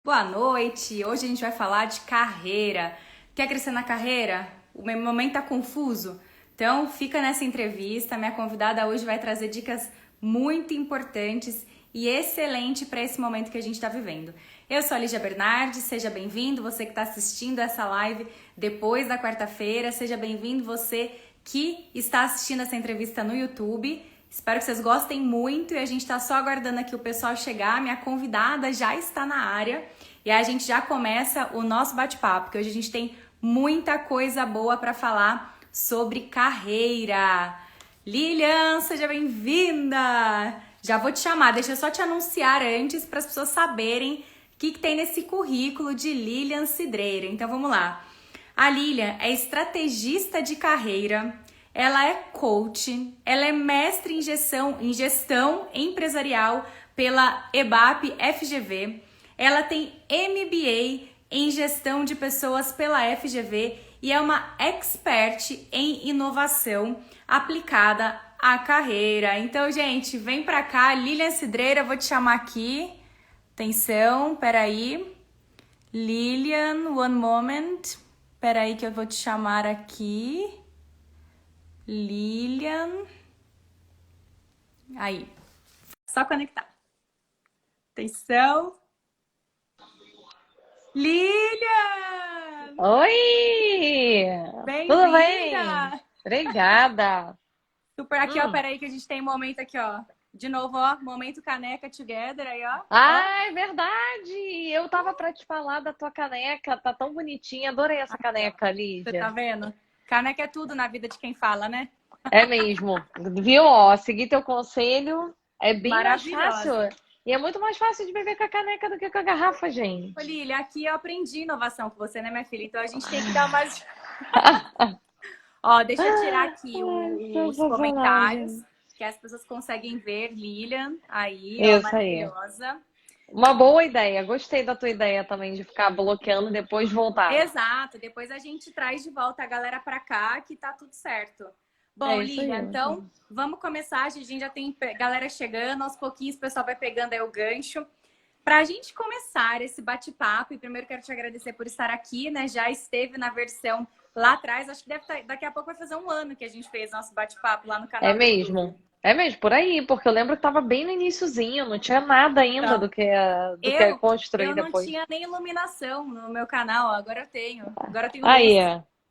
Boa noite! Hoje a gente vai falar de carreira. Quer crescer na carreira? O meu momento tá confuso? Então fica nessa entrevista. Minha convidada hoje vai trazer dicas muito importantes e excelente para esse momento que a gente está vivendo. Eu sou a Lígia Bernardi, seja bem-vindo. Você que está assistindo essa live depois da quarta-feira, seja bem-vindo. Você que está assistindo essa entrevista no YouTube. Espero que vocês gostem muito e a gente está só aguardando aqui o pessoal chegar. Minha convidada já está na área e aí a gente já começa o nosso bate-papo, porque hoje a gente tem muita coisa boa para falar sobre carreira. Lilian, seja bem-vinda! Já vou te chamar, deixa eu só te anunciar antes para as pessoas saberem o que tem nesse currículo de Lilian Cidreira. Então vamos lá. A Lilian é estrategista de carreira, ela é coach, ela é mestre em gestão empresarial pela EBAP FGV, ela tem MBA em gestão de pessoas pela FGV e é uma expert em inovação aplicada à carreira. Então, gente, vem pra cá, Lilian Cidreira, vou te chamar aqui. Atenção, peraí. Lilian, one moment. Peraí que eu vou te chamar aqui. Lilian. Aí. Só conectar. Atenção. Lilian! Oi! Tudo bem? Bem-vinda! Obrigada. Super. Aqui, ó, Hum. peraí que a gente tem um momento aqui, ó. De novo, ó. Momento caneca together aí, ó. Ó. Ah, é verdade! Eu tava para te falar da tua caneca, tá tão bonitinha. Adorei essa Aqui, ó. caneca, Você tá Lídia. vendo? Caneca é tudo na vida de quem fala, né? É mesmo. Viu? Ó, seguir teu conselho é bem mais fácil. Maravilhosa. E é muito mais fácil de beber com a caneca do que com a garrafa, Ô, gente. Lilian, aqui eu aprendi inovação com você, né, minha filha? Então a gente tem que dar umas. Ó, deixa eu tirar aqui Ai, os sensacional, comentários, gente. que as pessoas conseguem ver Lilian aí, ó, Isso aí. maravilhosa. Uma boa ideia. Gostei da tua ideia também de ficar bloqueando e depois voltar. Exato, depois a gente traz de volta a galera pra cá, que tá tudo certo. Bom, É isso aí. Lilian, então vamos começar. A gente já tem galera chegando, aos pouquinhos o pessoal vai pegando aí o gancho. Para a gente começar esse bate-papo, e primeiro quero te agradecer por estar aqui, né? Já esteve na versão lá atrás, acho que deve estar, daqui a pouco vai fazer um ano que a gente fez nosso bate-papo lá no É canal do YouTube. mesmo. É mesmo, por aí, porque eu lembro que tava bem no iniciozinho, não tinha nada ainda Então, do que eu construir não depois. tinha nem iluminação no meu canal, agora eu tenho. Agora eu tenho luz. Aí,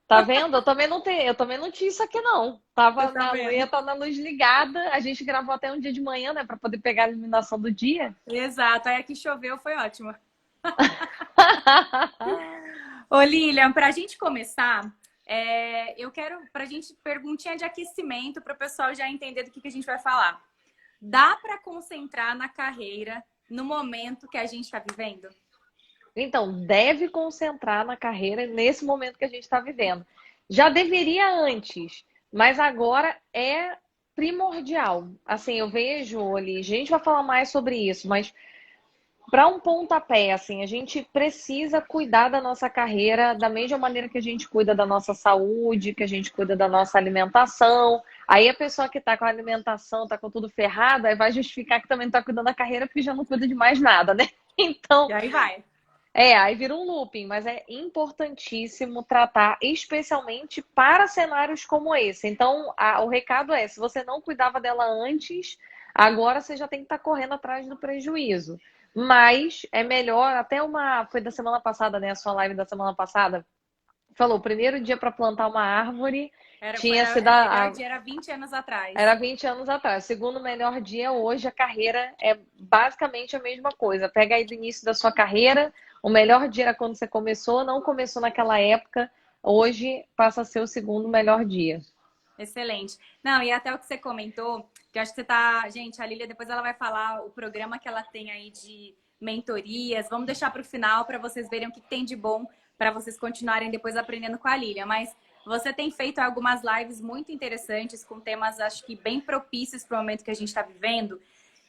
tá vendo? Eu também não tinha isso aqui não. Você Tava tá na, vendo? ia estar na luz ligada. A gente gravou até um dia de manhã, né, para poder pegar a iluminação do dia. Exato, aí aqui choveu, foi ótimo. Ô, Lilian, para a gente começar, eu quero, para a gente, perguntinha de aquecimento para o pessoal já entender do que a gente vai falar. Dá para concentrar na carreira no momento que a gente está vivendo? Então, deve concentrar na carreira nesse momento que a gente está vivendo. Já deveria antes, mas agora é primordial. Assim, eu vejo ali, a gente vai falar mais sobre isso, mas para um pontapé, assim, a gente precisa cuidar da nossa carreira da mesma maneira que a gente cuida da nossa saúde, que a gente cuida da nossa alimentação. Aí a pessoa que está com a alimentação, está com tudo ferrado, aí vai justificar que também não está cuidando da carreira porque já não cuida de mais nada, né? Então, E aí vai. aí vira um looping, mas é importantíssimo tratar, especialmente para cenários como esse. Então, o recado é: se você não cuidava dela antes, agora você já tem que estar correndo atrás do prejuízo. Mas é melhor, até uma. Foi da semana passada, né? A sua live da semana passada. Falou, o primeiro dia para plantar uma árvore tinha sido O melhor dia era 20 anos atrás. era 20 anos atrás. O segundo melhor dia hoje, a carreira é basicamente a mesma coisa. Pega aí do início da sua carreira, o melhor dia era quando você começou, não começou naquela época, hoje passa a ser o segundo melhor dia. Excelente. Não, e até o que você comentou, que eu acho que você tá. Gente, a Lília depois ela vai falar o programa que ela tem aí de mentorias. Vamos deixar para o final para vocês verem o que tem de bom para vocês continuarem depois aprendendo com a Lília. Mas você tem feito algumas lives muito interessantes com temas, acho que bem propícios para o momento que a gente está vivendo.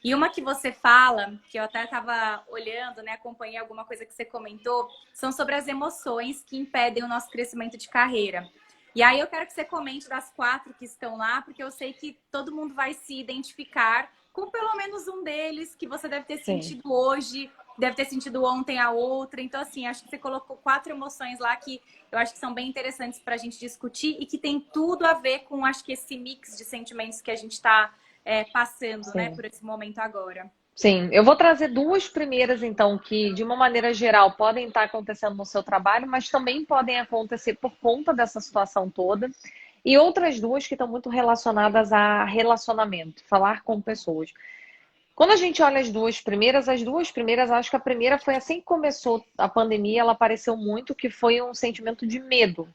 E uma que você fala, que eu até estava olhando, né, acompanhei alguma coisa que você comentou, são sobre as emoções que impedem o nosso crescimento de carreira. E aí eu quero que você comente das 4 que estão lá, porque eu sei que todo mundo vai se identificar com pelo menos um deles que você deve ter Sim. sentido hoje, deve ter sentido ontem a outra. Então, assim, acho que você colocou 4 emoções lá que eu acho que são bem interessantes para a gente discutir e que tem tudo a ver com, acho que esse mix de sentimentos que a gente está passando, né, Sim. por esse momento agora. Sim, eu vou trazer duas primeiras, então, que de uma maneira geral podem estar acontecendo no seu trabalho, mas também podem acontecer por conta dessa situação toda. E outras duas que estão muito relacionadas a relacionamento, falar com pessoas. Quando a gente olha as duas primeiras, acho que a primeira foi assim que começou a pandemia, ela apareceu muito, que foi um sentimento de medo.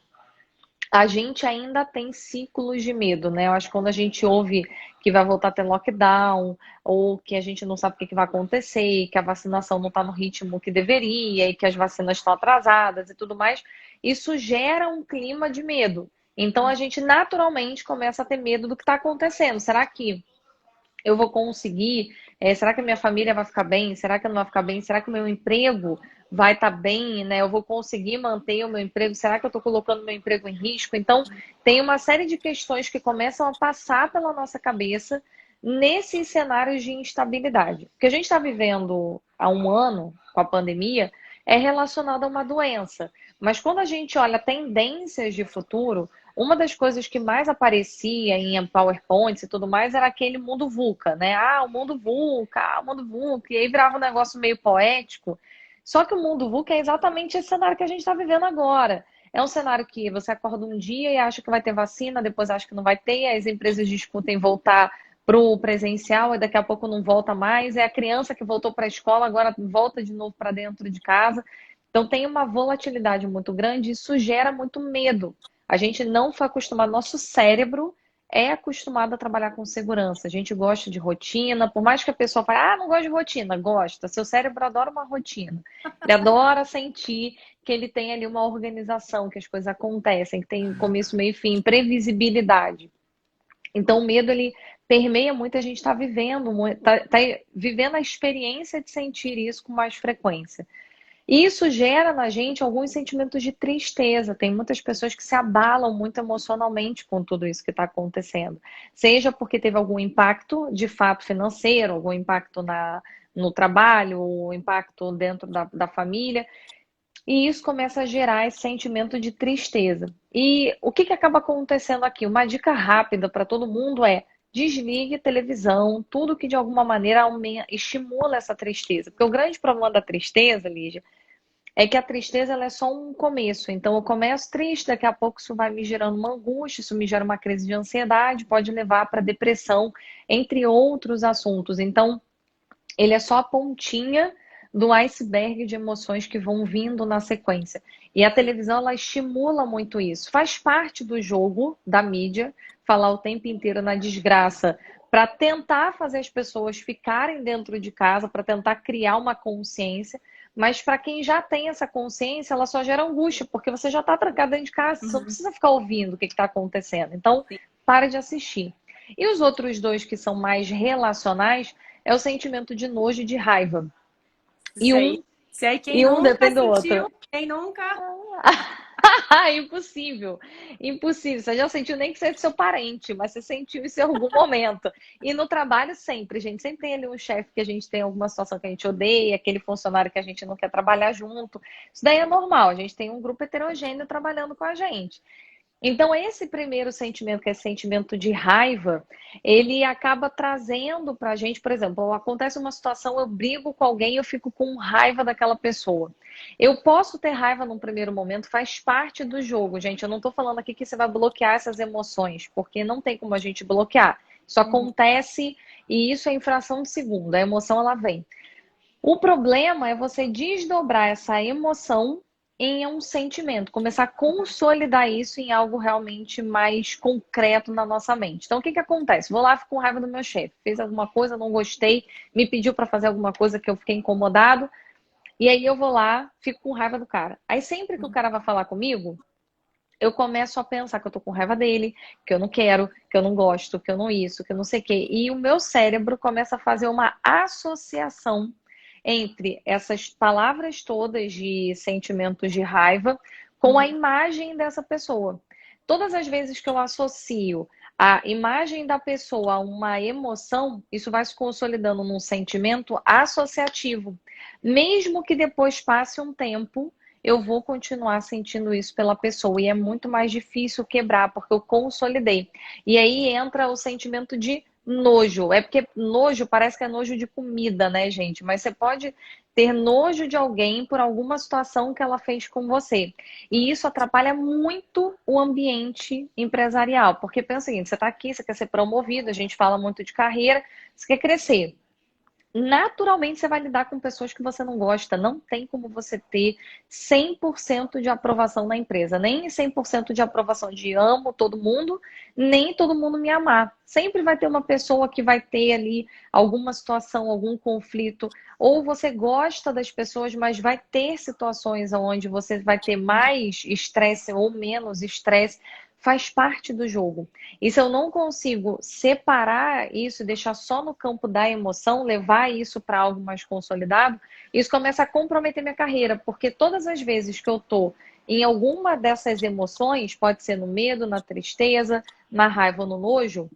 A gente ainda tem ciclos de medo, né? Eu acho que quando a gente ouve que vai voltar a ter lockdown, ou que a gente não sabe o que vai acontecer, que a vacinação não está no ritmo que deveria, e que as vacinas estão atrasadas e tudo mais, isso gera um clima de medo. Então a gente naturalmente começa a ter medo do que está acontecendo. Será que eu vou conseguir? Será que a minha família vai ficar bem? Será que não vai ficar bem? Será que o meu emprego vai estar bem, né? Eu vou conseguir manter o meu emprego? Será que eu estou colocando meu emprego em risco? Então, tem uma série de questões que começam a passar pela nossa cabeça nesses cenários de instabilidade. O que a gente está vivendo há um ano com a pandemia é relacionado a uma doença. Mas quando a gente olha tendências de futuro, uma das coisas que mais aparecia em PowerPoints e tudo mais era aquele mundo VUCA, né? Ah, o mundo VUCA, o mundo VUCA. E aí virava um negócio meio poético. Só que o mundo VUCA é exatamente esse cenário que a gente está vivendo agora. É um cenário que você acorda um dia e acha que vai ter vacina, depois acha que não vai ter, as empresas discutem voltar para o presencial e daqui a pouco não volta mais. É a criança que voltou para a escola, agora volta de novo para dentro de casa. Então tem uma volatilidade muito grande e isso gera muito medo. A gente não foi acostumado, nosso cérebro é acostumado a trabalhar com segurança. A gente gosta de rotina, por mais que a pessoa fale, ah, não gosto de rotina, gosta. Seu cérebro adora uma rotina. Ele adora sentir que ele tem ali uma organização, que as coisas acontecem, que tem começo, meio e fim, previsibilidade. Então o medo, ele permeia muito, a gente está vivendo, tá vivendo a experiência de sentir isso com mais frequência. E isso gera na gente alguns sentimentos de tristeza. Tem muitas pessoas que se abalam muito emocionalmente com tudo isso que está acontecendo. Seja porque teve algum impacto de fato financeiro, algum impacto no trabalho, ou impacto dentro da família. E isso começa a gerar esse sentimento de tristeza. E o que acaba acontecendo aqui? Uma dica rápida para todo mundo é: desligue televisão, tudo que de alguma maneira estimula essa tristeza. Porque o grande problema da tristeza, Lígia, é que a tristeza ela é só um começo. Então eu começo triste, daqui a pouco isso vai me gerando uma angústia, isso me gera uma crise de ansiedade, pode levar para depressão, entre outros assuntos. Então ele é só a pontinha do iceberg de emoções que vão vindo na sequência. E a televisão, ela estimula muito isso. Faz parte do jogo da mídia, falar o tempo inteiro na desgraça, para tentar fazer as pessoas ficarem dentro de casa, para tentar criar uma consciência. Mas para quem já tem essa consciência, ela só gera angústia, porque você já está trancado dentro de casa, você não precisa ficar ouvindo o que está acontecendo. Então, para de assistir. E os outros dois que são mais relacionais é o sentimento de nojo e de raiva. Sei. Sei, quem E um nunca depende do sentiu, outro. quem nunca. Impossível, impossível. Você já sentiu nem que seja seu parente, mas você sentiu isso em algum momento. E no trabalho sempre, gente, sempre tem ali um chefe que a gente tem alguma situação que a gente odeia, aquele funcionário que a gente não quer trabalhar junto. Isso daí é normal, a gente tem um grupo heterogêneo trabalhando com a gente. Então, esse primeiro sentimento, que é esse sentimento de raiva, ele acaba trazendo pra gente, por exemplo, acontece uma situação, eu brigo com alguém, eu fico com raiva daquela pessoa. Eu posso ter raiva num primeiro momento, faz parte do jogo, gente. Eu não tô falando aqui que você vai bloquear essas emoções, porque não tem como a gente bloquear. Isso acontece e isso é infração de segundo, a emoção ela vem. O problema é você desdobrar essa emoção em um sentimento, começar a consolidar isso em algo realmente mais concreto na nossa mente. Então, o que acontece? Vou lá, fico com raiva do meu chefe, fez alguma coisa, não gostei, me pediu para fazer alguma coisa que eu fiquei incomodado, e aí eu vou lá, fico com raiva do cara. Aí sempre que o cara vai falar comigo, eu começo a pensar que eu tô com raiva dele, que eu não quero, que eu não gosto, que eu não isso, que eu não sei o quê. E o meu cérebro começa a fazer uma associação entre essas palavras todas de sentimentos de raiva com a imagem dessa pessoa. Todas as vezes que eu associo A imagem da pessoa, uma emoção, isso vai se consolidando num sentimento associativo. Mesmo que depois passe um tempo, eu vou continuar sentindo isso pela pessoa. E é muito mais difícil quebrar, porque eu consolidei. E aí entra o sentimento de nojo. É porque nojo parece que é nojo de comida, né, gente? Mas você pode ter nojo de alguém por alguma situação que ela fez com você. E isso atrapalha muito o ambiente empresarial. Porque pensa o seguinte, você está aqui, você quer ser promovido, a gente fala muito de carreira, você quer crescer. Naturalmente você vai lidar com pessoas que você não gosta. Não tem como você ter 100% de aprovação na empresa. Nem 100% de aprovação de amo todo mundo, nem todo mundo me amar. Sempre vai ter uma pessoa que vai ter ali alguma situação, algum conflito. Ou você gosta das pessoas, mas vai ter situações onde você vai ter mais estresse ou menos estresse. Faz parte do jogo. E se eu não consigo separar isso, deixar só no campo da emoção, levar isso para algo mais consolidado, isso começa a comprometer minha carreira, porque todas as vezes que eu estou em alguma dessas emoções, pode ser no medo, na tristeza, na raiva ou no nojo,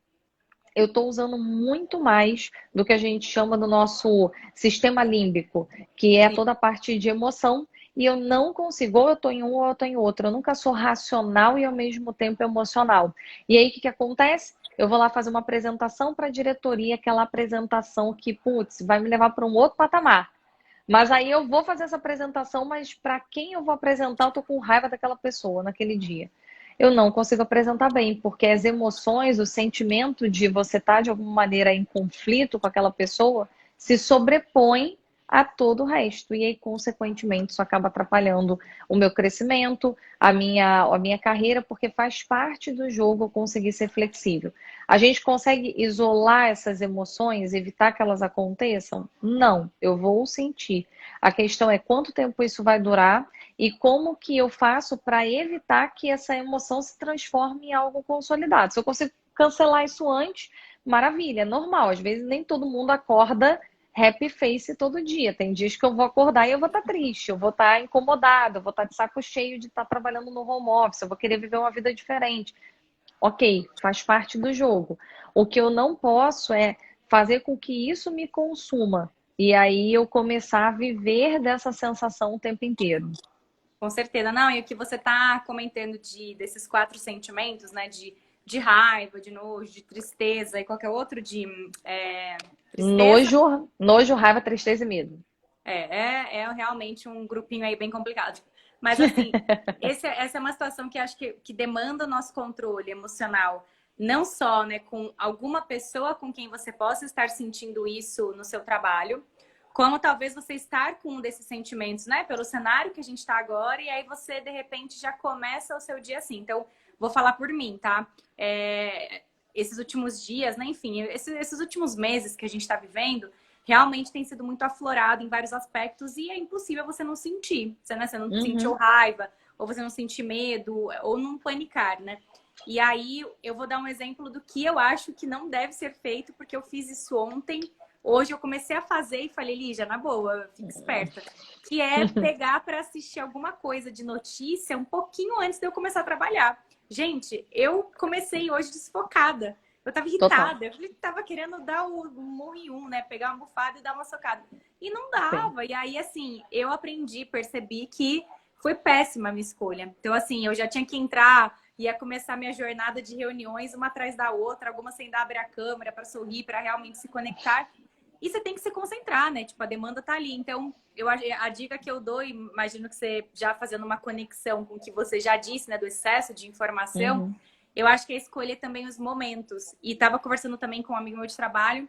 eu estou usando muito mais do que a gente chama do nosso sistema límbico, que é Sim. toda a parte de emoção, e eu não consigo, ou eu estou em um ou eu estou em outro. Eu nunca sou racional e ao mesmo tempo emocional. E aí o que acontece? Eu vou lá fazer uma apresentação para a diretoria, aquela apresentação que, putz, vai me levar para um outro patamar. Mas aí eu vou fazer essa apresentação, mas para quem eu vou apresentar, eu tô com raiva daquela pessoa naquele dia. Eu não consigo apresentar bem, porque as emoções, o sentimento de você estar de alguma maneira em conflito com aquela pessoa se sobrepõe a todo o resto. E aí, consequentemente, isso acaba atrapalhando o meu crescimento, a minha carreira, porque faz parte do jogo eu conseguir ser flexível. A gente consegue isolar essas emoções, evitar que elas aconteçam? Não, eu vou sentir. A questão é quanto tempo isso vai durar e como que eu faço para evitar que essa emoção se transforme em algo consolidado. Se eu consigo cancelar isso antes, maravilha, é normal. Às vezes nem todo mundo acorda happy face todo dia. Tem dias que eu vou acordar e eu vou estar triste, eu vou estar incomodada, eu vou estar de saco cheio de estar trabalhando no home office, eu vou querer viver uma vida diferente. Ok, faz parte do jogo. O que eu não posso é fazer com que isso me consuma. E aí eu começar a viver dessa sensação o tempo inteiro. Com certeza. Não, e o que você tá comentando desses quatro sentimentos, né? De raiva, de nojo, de tristeza e qualquer outro tristeza, Nojo, raiva, tristeza e medo. é realmente um grupinho aí bem complicado. Mas assim, essa é uma situação que acho que demanda o nosso controle emocional. Não só, né, com alguma pessoa com quem você possa estar sentindo isso no seu trabalho, como talvez você estar com um desses sentimentos, né, pelo cenário que a gente está agora, e aí você, de repente, já começa o seu dia assim. Então, vou falar por mim, tá? Esses últimos dias, né, enfim, esses últimos meses que a gente está vivendo, realmente tem sido muito aflorado em vários aspectos e é impossível você não sentir. Você não sentiu Uhum. raiva, ou você não sentir medo, ou não panicar, né? E aí eu vou dar um exemplo do que eu acho que não deve ser feito, porque eu fiz isso ontem. Hoje eu comecei a fazer e falei, Lígia, na boa, fica esperta. Que é pegar para assistir alguma coisa de notícia um pouquinho antes de eu começar a trabalhar. Gente, eu comecei hoje desfocada. Eu tava Total. irritada, eu tava querendo dar o murro em um, né? Pegar uma bufada e dar uma socada. E não Sim. dava. E aí, assim, eu aprendi, percebi que foi péssima a minha escolha. Então, assim, eu já tinha que entrar, ia começar minha jornada de reuniões uma atrás da outra, algumas sem dar abrir a câmera para sorrir, para realmente se conectar. E você tem que se concentrar, né? Tipo, a demanda tá ali. Então, a dica que eu dou, imagino que você já fazendo uma conexão com o que você já disse, né? Do excesso de informação, Uhum. eu acho que é escolher também os momentos. E estava conversando também com um amigo meu de trabalho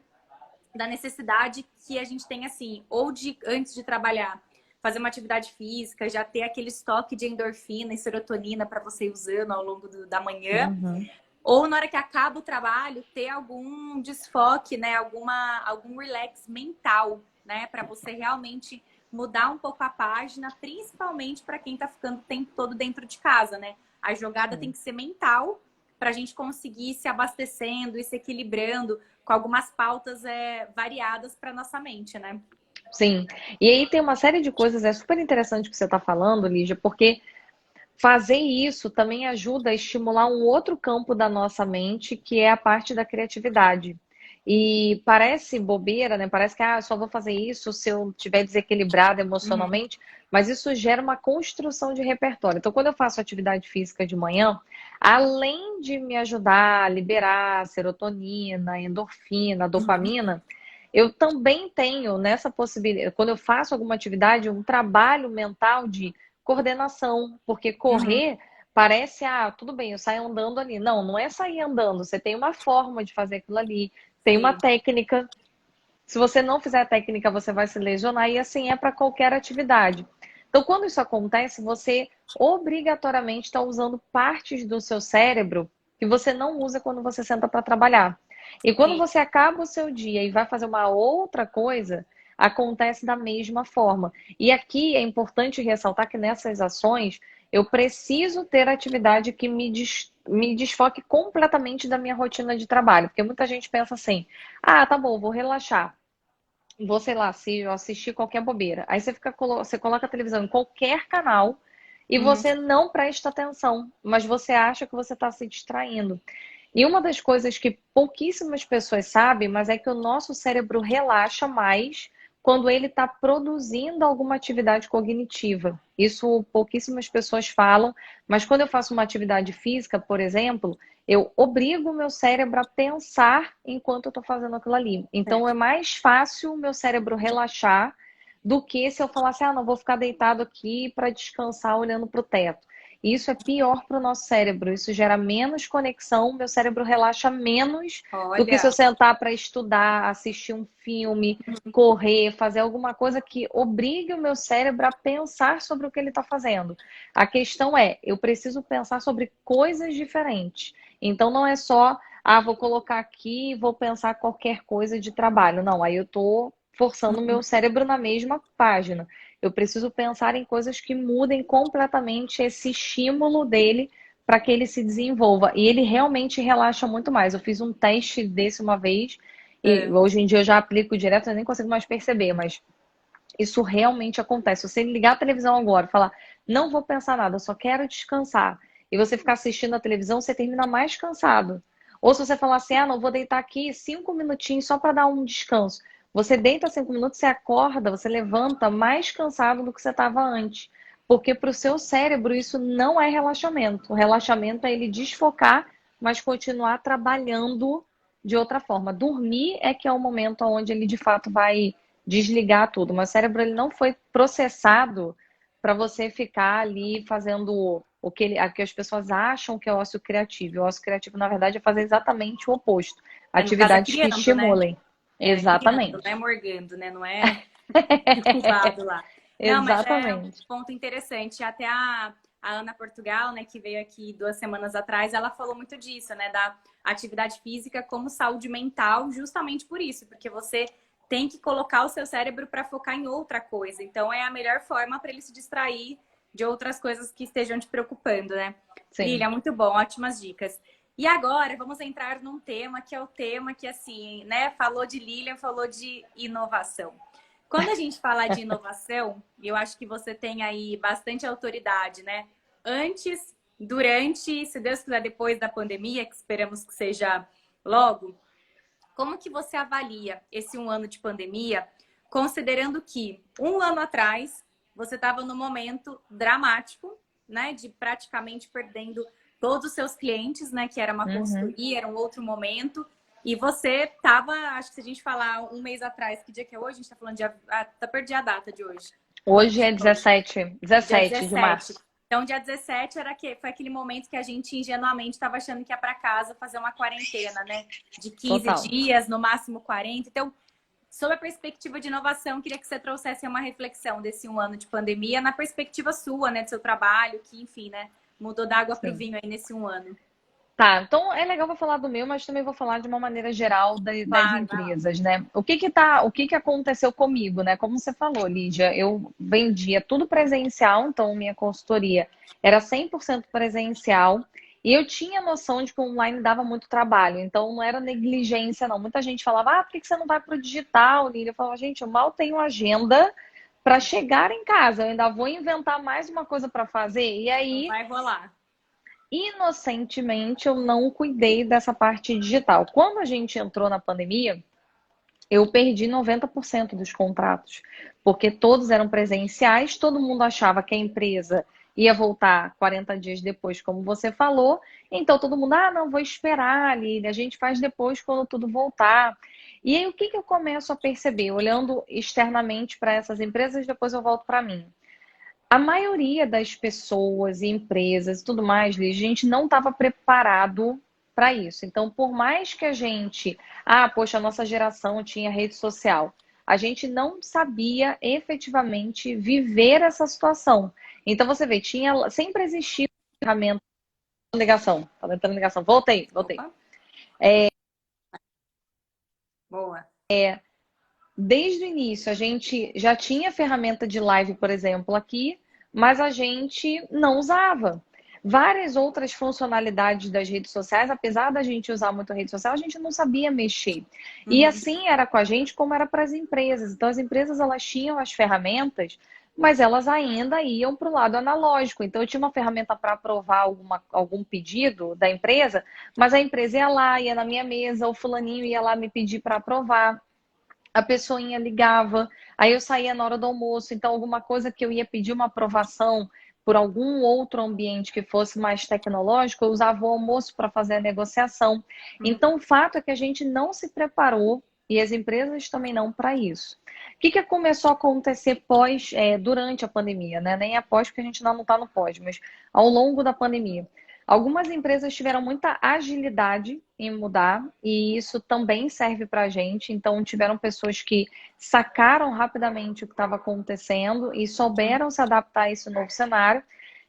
da necessidade que a gente tem, assim, ou de, antes de trabalhar, fazer uma atividade física, já ter aquele estoque de endorfina e serotonina para você ir usando ao longo da manhã, Uhum. ou na hora que acaba o trabalho, ter algum desfoque, né? Algum relax mental, né? Para você realmente mudar um pouco a página, principalmente para quem está ficando o tempo todo dentro de casa, né? A jogada tem que ser mental para a gente conseguir ir se abastecendo e se equilibrando com algumas pautas variadas para nossa mente, né? Sim. E aí tem uma série de coisas, é super interessante o que você está falando, Lígia, porque fazer isso também ajuda a estimular um outro campo da nossa mente, que é a parte da criatividade. E parece bobeira, né? Parece que eu só vou fazer isso se eu estiver desequilibrada Uhum, emocionalmente, mas isso gera uma construção de repertório. Então, quando eu faço atividade física de manhã, além de me ajudar a liberar serotonina, endorfina, uhum, dopamina, eu também tenho nessa possibilidade, quando eu faço alguma atividade, um trabalho mental de coordenação, porque uhum. correr parece, tudo bem, eu saio andando ali. Não, não é sair andando, você tem uma forma de fazer aquilo ali, tem uma Sim. técnica. Se você não fizer a técnica, você vai se lesionar, e assim é para qualquer atividade. Então, quando isso acontece, você obrigatoriamente está usando partes do seu cérebro que você não usa quando você senta para trabalhar. E quando Sim. você acaba o seu dia e vai fazer uma outra coisa, acontece da mesma forma. E aqui é importante ressaltar que nessas ações eu preciso ter atividade que me desfoque completamente da minha rotina de trabalho. Porque muita gente pensa assim: tá bom, vou relaxar. Vou, sei lá, se eu assistir qualquer bobeira. Aí você coloca a televisão em qualquer canal e Uhum. você não presta atenção, mas você acha que você está se distraindo. E uma das coisas que pouquíssimas pessoas sabem, mas é que o nosso cérebro relaxa mais quando ele está produzindo alguma atividade cognitiva. Isso pouquíssimas pessoas falam, mas quando eu faço uma atividade física, por exemplo, eu obrigo o meu cérebro a pensar enquanto eu estou fazendo aquilo ali. Então é Certo. mais fácil o meu cérebro relaxar do que se eu falasse, não vou ficar deitado aqui para descansar olhando para o teto. Isso é pior para o nosso cérebro. Isso gera menos conexão, meu cérebro relaxa menos do que se eu Olha. sentar para estudar, assistir um filme, correr, fazer alguma coisa que obrigue o meu cérebro a pensar sobre o que ele está fazendo. A questão é, eu preciso pensar sobre coisas diferentes. Então não é só, vou colocar aqui e vou pensar qualquer coisa de trabalho. Não, aí eu estou forçando o meu Uhum. cérebro na mesma página. Eu preciso pensar em coisas que mudem completamente esse estímulo dele para que ele se desenvolva. E ele realmente relaxa muito mais. Eu fiz um teste desse uma vez e É. hoje em dia eu já aplico direto, eu nem consigo mais perceber, mas isso realmente acontece. Se você ligar a televisão agora e falar, não vou pensar nada, eu só quero descansar, e você ficar assistindo a televisão, você termina mais cansado. Ou se você falar assim, não vou deitar aqui 5 minutinhos só para dar um descanso. Você deita 5 minutos, você acorda, você levanta mais cansado do que você estava antes. Porque para o seu cérebro isso não é relaxamento. O relaxamento é ele desfocar, mas continuar trabalhando de outra forma. Dormir é que é o momento onde ele de fato vai desligar tudo. Mas o cérebro ele não foi processado para você ficar ali fazendo o que as pessoas acham que é ócio criativo. O ócio criativo, na verdade, é fazer exatamente o oposto. No caso é Atividades que criando, né? estimulem. É, criando, não é Exatamente. morgando, né? Não é incubado lá. Não, mas é um Exatamente. ponto interessante. Até a Ana Portugal, né, que veio aqui 2 semanas atrás, ela falou muito disso, né? Da atividade física como saúde mental, justamente por isso, porque você tem que colocar o seu cérebro para focar em outra coisa. Então é a melhor forma para ele se distrair de outras coisas que estejam te preocupando, né? Sim. Lilia, muito bom, ótimas dicas. E agora vamos entrar num tema que é o tema que, assim, né? Falou de Lilian, falou de inovação. Quando a gente fala de inovação, eu acho que você tem aí bastante autoridade, né? Antes, durante, se Deus quiser, depois da pandemia, que esperamos que seja logo, como que você avalia esse 1 ano de pandemia, considerando que 1 ano atrás você estava num momento dramático, né, de praticamente perdendo todos os seus clientes, né, que era uma Uhum. consultoria, era um outro momento, e você estava, acho que se a gente falar 1 mês atrás, que dia que é hoje? A gente está falando de, tá perdi a data de hoje. Hoje é De hoje. 17, Dia 17 de 17. março. Então, dia 17 foi aquele momento que a gente ingenuamente estava achando que ia para casa fazer uma quarentena, né? De 15 Total. dias, no máximo 40. Então, sob a perspectiva de inovação, queria que você trouxesse uma reflexão desse 1 ano de pandemia na perspectiva sua, né? Do seu trabalho, que, enfim, né? Mudou da água para o Sim. vinho aí nesse 1 ano. Tá, então é legal, vou falar do meu, mas também vou falar de uma maneira geral das Claro, vai lá. empresas, né? O que que aconteceu comigo, né? Como você falou, Lídia, eu vendia tudo presencial, então minha consultoria era 100% presencial, e eu tinha noção de que o online dava muito trabalho, então não era negligência, não. Muita gente falava, por que que você não vai para o digital, Lídia? Eu falava, gente, eu mal tenho agenda para chegar em casa. Eu ainda vou inventar mais uma coisa para fazer. E Não aí, vai rolar. inocentemente, eu não cuidei dessa parte digital. Quando a gente entrou na pandemia, eu perdi 90% dos contratos, porque todos eram presenciais, todo mundo achava que a empresa ia voltar 40 dias depois, como você falou, então todo mundo, não, vou esperar ali, a gente faz depois quando tudo voltar. E aí o que eu começo a perceber, olhando externamente para essas empresas, depois eu volto para mim. A maioria das pessoas e empresas e tudo mais, Liz, a gente não estava preparado para isso. Então, por mais que a gente, poxa, a nossa geração tinha rede social, a gente não sabia efetivamente viver essa situação. Então, você vê, sempre existiu ferramenta de ligação. Tá entrando ligação. Voltei. Opa. Boa. Desde o início, a gente já tinha ferramenta de live, por exemplo, aqui, mas a gente não usava. Várias outras funcionalidades das redes sociais, apesar da gente usar muito a rede social, a gente não sabia mexer. E Uhum. assim era com a gente, como era para as empresas. Então, as empresas elas tinham as ferramentas, mas elas ainda iam para o lado analógico. Então, eu tinha uma ferramenta para aprovar algum pedido da empresa, mas a empresa ia lá, ia na minha mesa, o fulaninho ia lá me pedir para aprovar, a pessoinha ligava, aí eu saía na hora do almoço, então alguma coisa que eu ia pedir uma aprovação por algum outro ambiente que fosse mais tecnológico, eu usava o almoço para fazer a negociação. Uhum. Então, o fato é que a gente não se preparou e as empresas também não para isso. O que começou a acontecer durante a pandemia, né? Nem após, porque a gente não está no pós, mas ao longo da pandemia. Algumas empresas tiveram muita agilidade em mudar e isso também serve para a gente. Então, tiveram pessoas que sacaram rapidamente o que estava acontecendo e souberam se adaptar a esse novo cenário.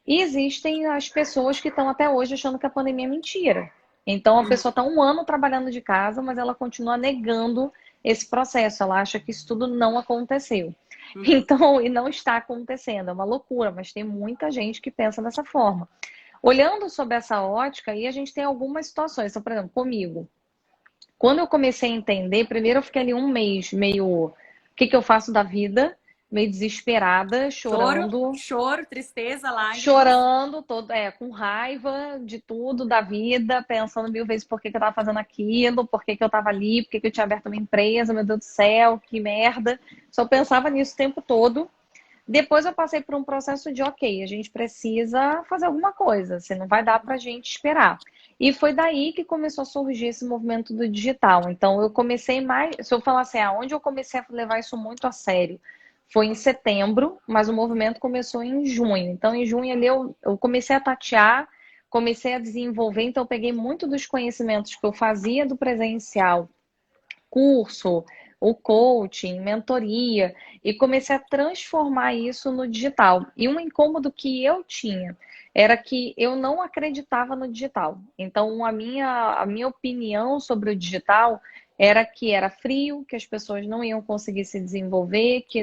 E existem as pessoas que estão até hoje achando que a pandemia é mentira. Então, a pessoa está um ano trabalhando de casa, mas ela continua negando esse processo. Ela acha que isso tudo não aconteceu. Uhum. Então, e não está acontecendo. É uma loucura, mas tem muita gente que pensa dessa forma. Olhando sob essa ótica, aí a gente tem algumas situações. Então, por exemplo, comigo, quando eu comecei a entender, primeiro eu fiquei ali um mês meio, o que eu faço da vida? Meio desesperada, Choro, chorando, choro, tristeza, lágrimas. chorando, com raiva de tudo, da vida, pensando mil vezes por que eu estava fazendo aquilo, por que eu estava ali, por que eu tinha aberto uma empresa, meu Deus do céu, que merda. Só pensava nisso o tempo todo. Depois eu passei por um processo de, ok, a gente precisa fazer alguma coisa, se não vai dar para a gente esperar. E foi daí que começou a surgir esse movimento do digital. Então eu comecei mais, se eu falar assim, aonde eu comecei a levar isso muito a sério, foi em setembro, mas o movimento começou em junho. Então em junho ali eu comecei a tatear, comecei a desenvolver, então eu peguei muito dos conhecimentos que eu fazia do presencial, curso, o coaching, mentoria, e comecei a transformar isso no digital. E um incômodo que eu tinha era que eu não acreditava no digital. Então, a minha opinião sobre o digital era que era frio, que as pessoas não iam conseguir se desenvolver, que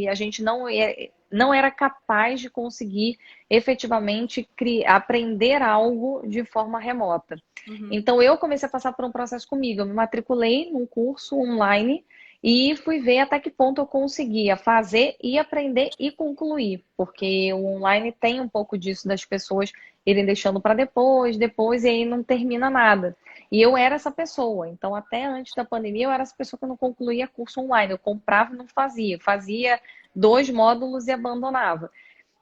a gente não era capaz de conseguir efetivamente aprender algo de forma remota. Uhum. Então, eu comecei a passar por um processo comigo. Eu me matriculei num curso online e fui ver até que ponto eu conseguia fazer e aprender e concluir. Porque o online tem um pouco disso das pessoas irem deixando para depois, e aí não termina nada. E eu era essa pessoa. Então, até antes da pandemia, eu era essa pessoa que não concluía curso online. Eu comprava e não fazia. Fazia 2 módulos e abandonava.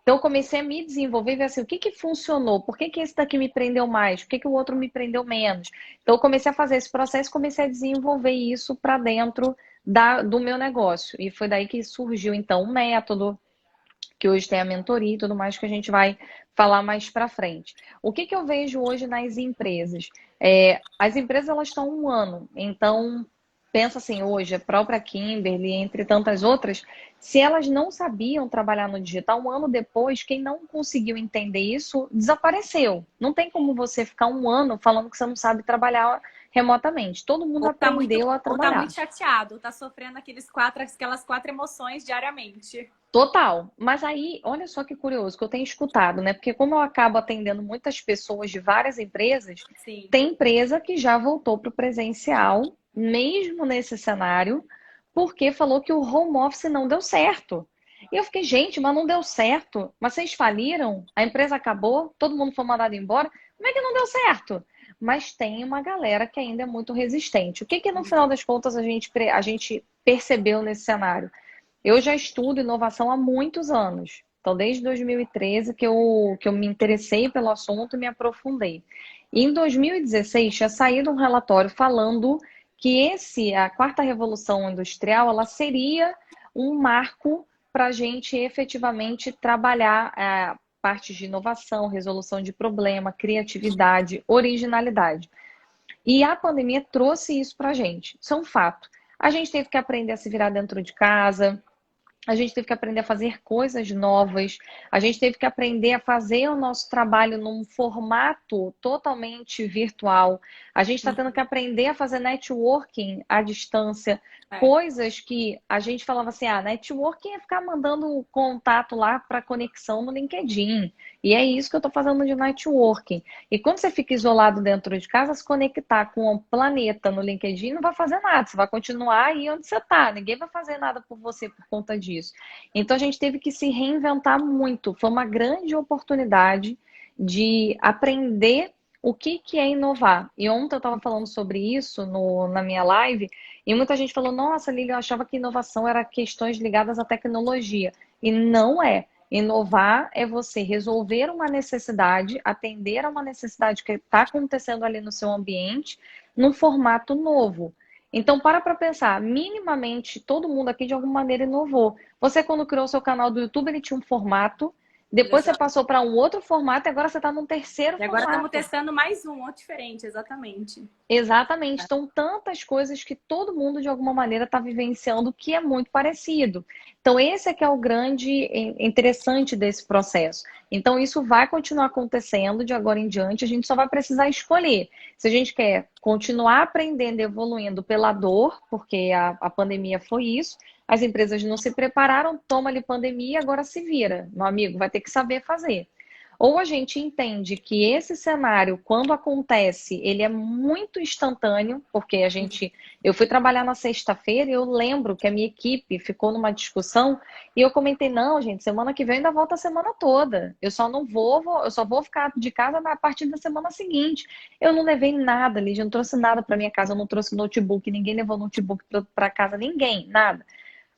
Então, eu comecei a me desenvolver e ver assim, o que funcionou? Por que esse daqui me prendeu mais? Por que o outro me prendeu menos? Então, eu comecei a fazer esse processo e comecei a desenvolver isso para dentro do meu negócio. E foi daí que surgiu, então, o método, que hoje tem a mentoria e tudo mais que a gente vai falar mais para frente. O que eu vejo hoje nas empresas? As empresas elas estão um ano, então pensa assim, hoje a própria Kimberly, entre tantas outras, se elas não sabiam trabalhar no digital, um ano depois, quem não conseguiu entender isso desapareceu. Não tem como você ficar um ano falando que você não sabe trabalhar remotamente. Todo mundo aprendeu a Ou tá trabalhar. muito chateado, ou tá sofrendo aquelas quatro emoções diariamente. Total. Mas aí, olha só que curioso que eu tenho escutado, né? Porque como eu acabo atendendo muitas pessoas de várias empresas, Sim. tem empresa que já voltou para o presencial, mesmo nesse cenário, porque falou que o home office não deu certo. E eu fiquei, gente, mas não deu certo. Mas vocês faliram? A empresa acabou? Todo mundo foi mandado embora? Como é que não deu certo? Mas tem uma galera que ainda é muito resistente. O que que no final das contas a gente percebeu nesse cenário? Eu já estudo inovação há muitos anos. Então, desde 2013 que eu me interessei pelo assunto e me aprofundei. E em 2016 tinha saído um relatório falando que a quarta revolução industrial, ela seria um marco para a gente efetivamente trabalhar partes de inovação, resolução de problema, criatividade, originalidade. E a pandemia trouxe isso para a gente. Isso é um fato. A gente teve que aprender a se virar dentro de casa, a gente teve que aprender a fazer coisas novas, a gente teve que aprender a fazer o nosso trabalho num formato totalmente virtual. A gente está tendo que aprender a fazer networking à distância, É. coisas que a gente falava assim, networking é ficar mandando contato lá para conexão no LinkedIn. E é isso que eu estou fazendo de networking. E quando você fica isolado dentro de casa, se conectar com o planeta no LinkedIn não vai fazer nada. Você vai continuar aí onde você está. Ninguém vai fazer nada por você por conta disso. Então a gente teve que se reinventar muito. Foi uma grande oportunidade de aprender o que é inovar. E ontem eu estava falando sobre isso na minha live, e muita gente falou: nossa, Lili, eu achava que inovação era questões ligadas à tecnologia. E não é. Inovar é você resolver uma necessidade, atender a uma necessidade que está acontecendo ali no seu ambiente, num formato novo. Então, para pensar, minimamente todo mundo aqui de alguma maneira inovou. Você, quando criou seu canal do YouTube, ele tinha um formato, depois você Exato. passou para um outro formato e agora você está num terceiro E agora estamos formato. testando mais um, outro diferente, exatamente. Exatamente. Então, tantas coisas que todo mundo, de alguma maneira, está vivenciando que é muito parecido. Então, esse é que é o grande interessante desse processo. Então, isso vai continuar acontecendo de agora em diante, a gente só vai precisar escolher. Se a gente quer continuar aprendendo e evoluindo pela dor, porque a pandemia foi isso, as empresas não se prepararam, toma ali pandemia, agora se vira. Meu amigo, vai ter que saber fazer. Ou a gente entende que esse cenário, quando acontece, ele é muito instantâneo, porque eu fui trabalhar na sexta-feira e eu lembro que a minha equipe ficou numa discussão e eu comentei, não, gente, semana que vem ainda volta a semana toda. Eu só vou ficar de casa a partir da semana seguinte. Eu não levei nada, Lídia, eu não trouxe nada para minha casa, eu não trouxe notebook, ninguém levou notebook para casa, ninguém, nada.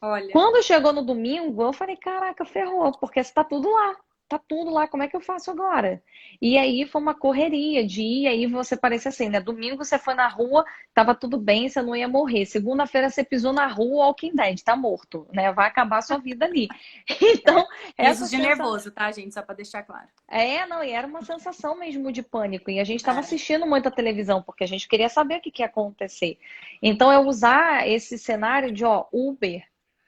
Olha, Quando chegou no domingo, eu falei, caraca, ferrou, porque está tudo lá. Tá tudo lá, como é que eu faço agora? E aí foi uma correria de ir, aí você parecia assim, né? Domingo você foi na rua, tava tudo bem, você não ia morrer. Segunda-feira você pisou na rua, o Walking Dead, tá morto, né? Vai acabar a sua vida ali. Então, essa risos de sensação. nervoso, tá, gente? Só para deixar claro. Não, e era uma sensação mesmo de pânico. E a gente estava É. assistindo muita televisão, porque a gente queria saber o que ia acontecer. Então, eu usar esse cenário de, Uber.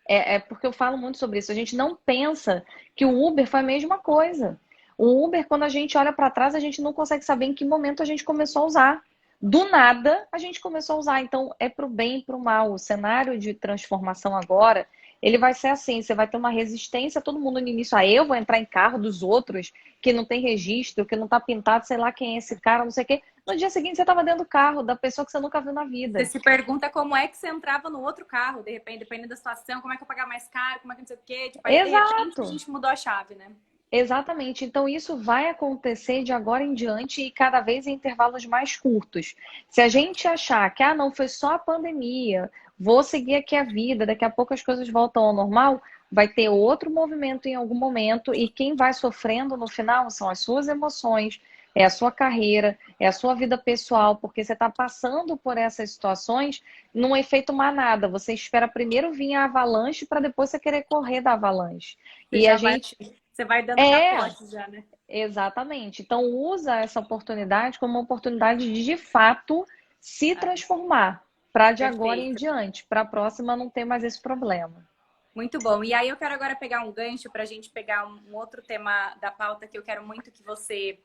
É porque eu falo muito sobre isso. A gente não pensa que o Uber foi a mesma coisa. O Uber, quando a gente olha para trás, a gente não consegue saber em que momento a gente começou a usar. Do nada, a gente começou a usar. Então, é para o bem e para o mal. O cenário de transformação agora, ele vai ser assim. Você vai ter uma resistência, todo mundo no início. Eu vou entrar em carro dos outros que não tem registro, que não está pintado, sei lá quem é esse cara, não sei o quê. No dia seguinte, você estava dentro do carro da pessoa que você nunca viu na Você vida. se pergunta como é que você entrava no outro carro, de repente, dependendo da situação, como é que eu pagar mais caro, como é que não sei o quê. Tipo, aí de repente a Exato. gente mudou a chave, né? Exatamente. Então, isso vai acontecer de agora em diante e cada vez em intervalos mais curtos. Se a gente achar que, não, foi só a pandemia, vou seguir aqui a vida, daqui a pouco as coisas voltam ao normal, vai ter outro movimento em algum momento e quem vai sofrendo no final são as suas emoções, é a sua carreira, é a sua vida pessoal, porque você está passando por essas situações num efeito manada. Você espera primeiro vir a avalanche para depois você querer correr da avalanche. Você E a já vai, gente você vai dando é, capote já, né? exatamente. Então, usa essa oportunidade como uma oportunidade de fato se É, transformar para de agora em perfeito. diante, para a próxima não ter mais esse problema. Muito bom. E aí eu quero agora pegar um gancho para a gente pegar um outro tema da pauta que eu quero muito que você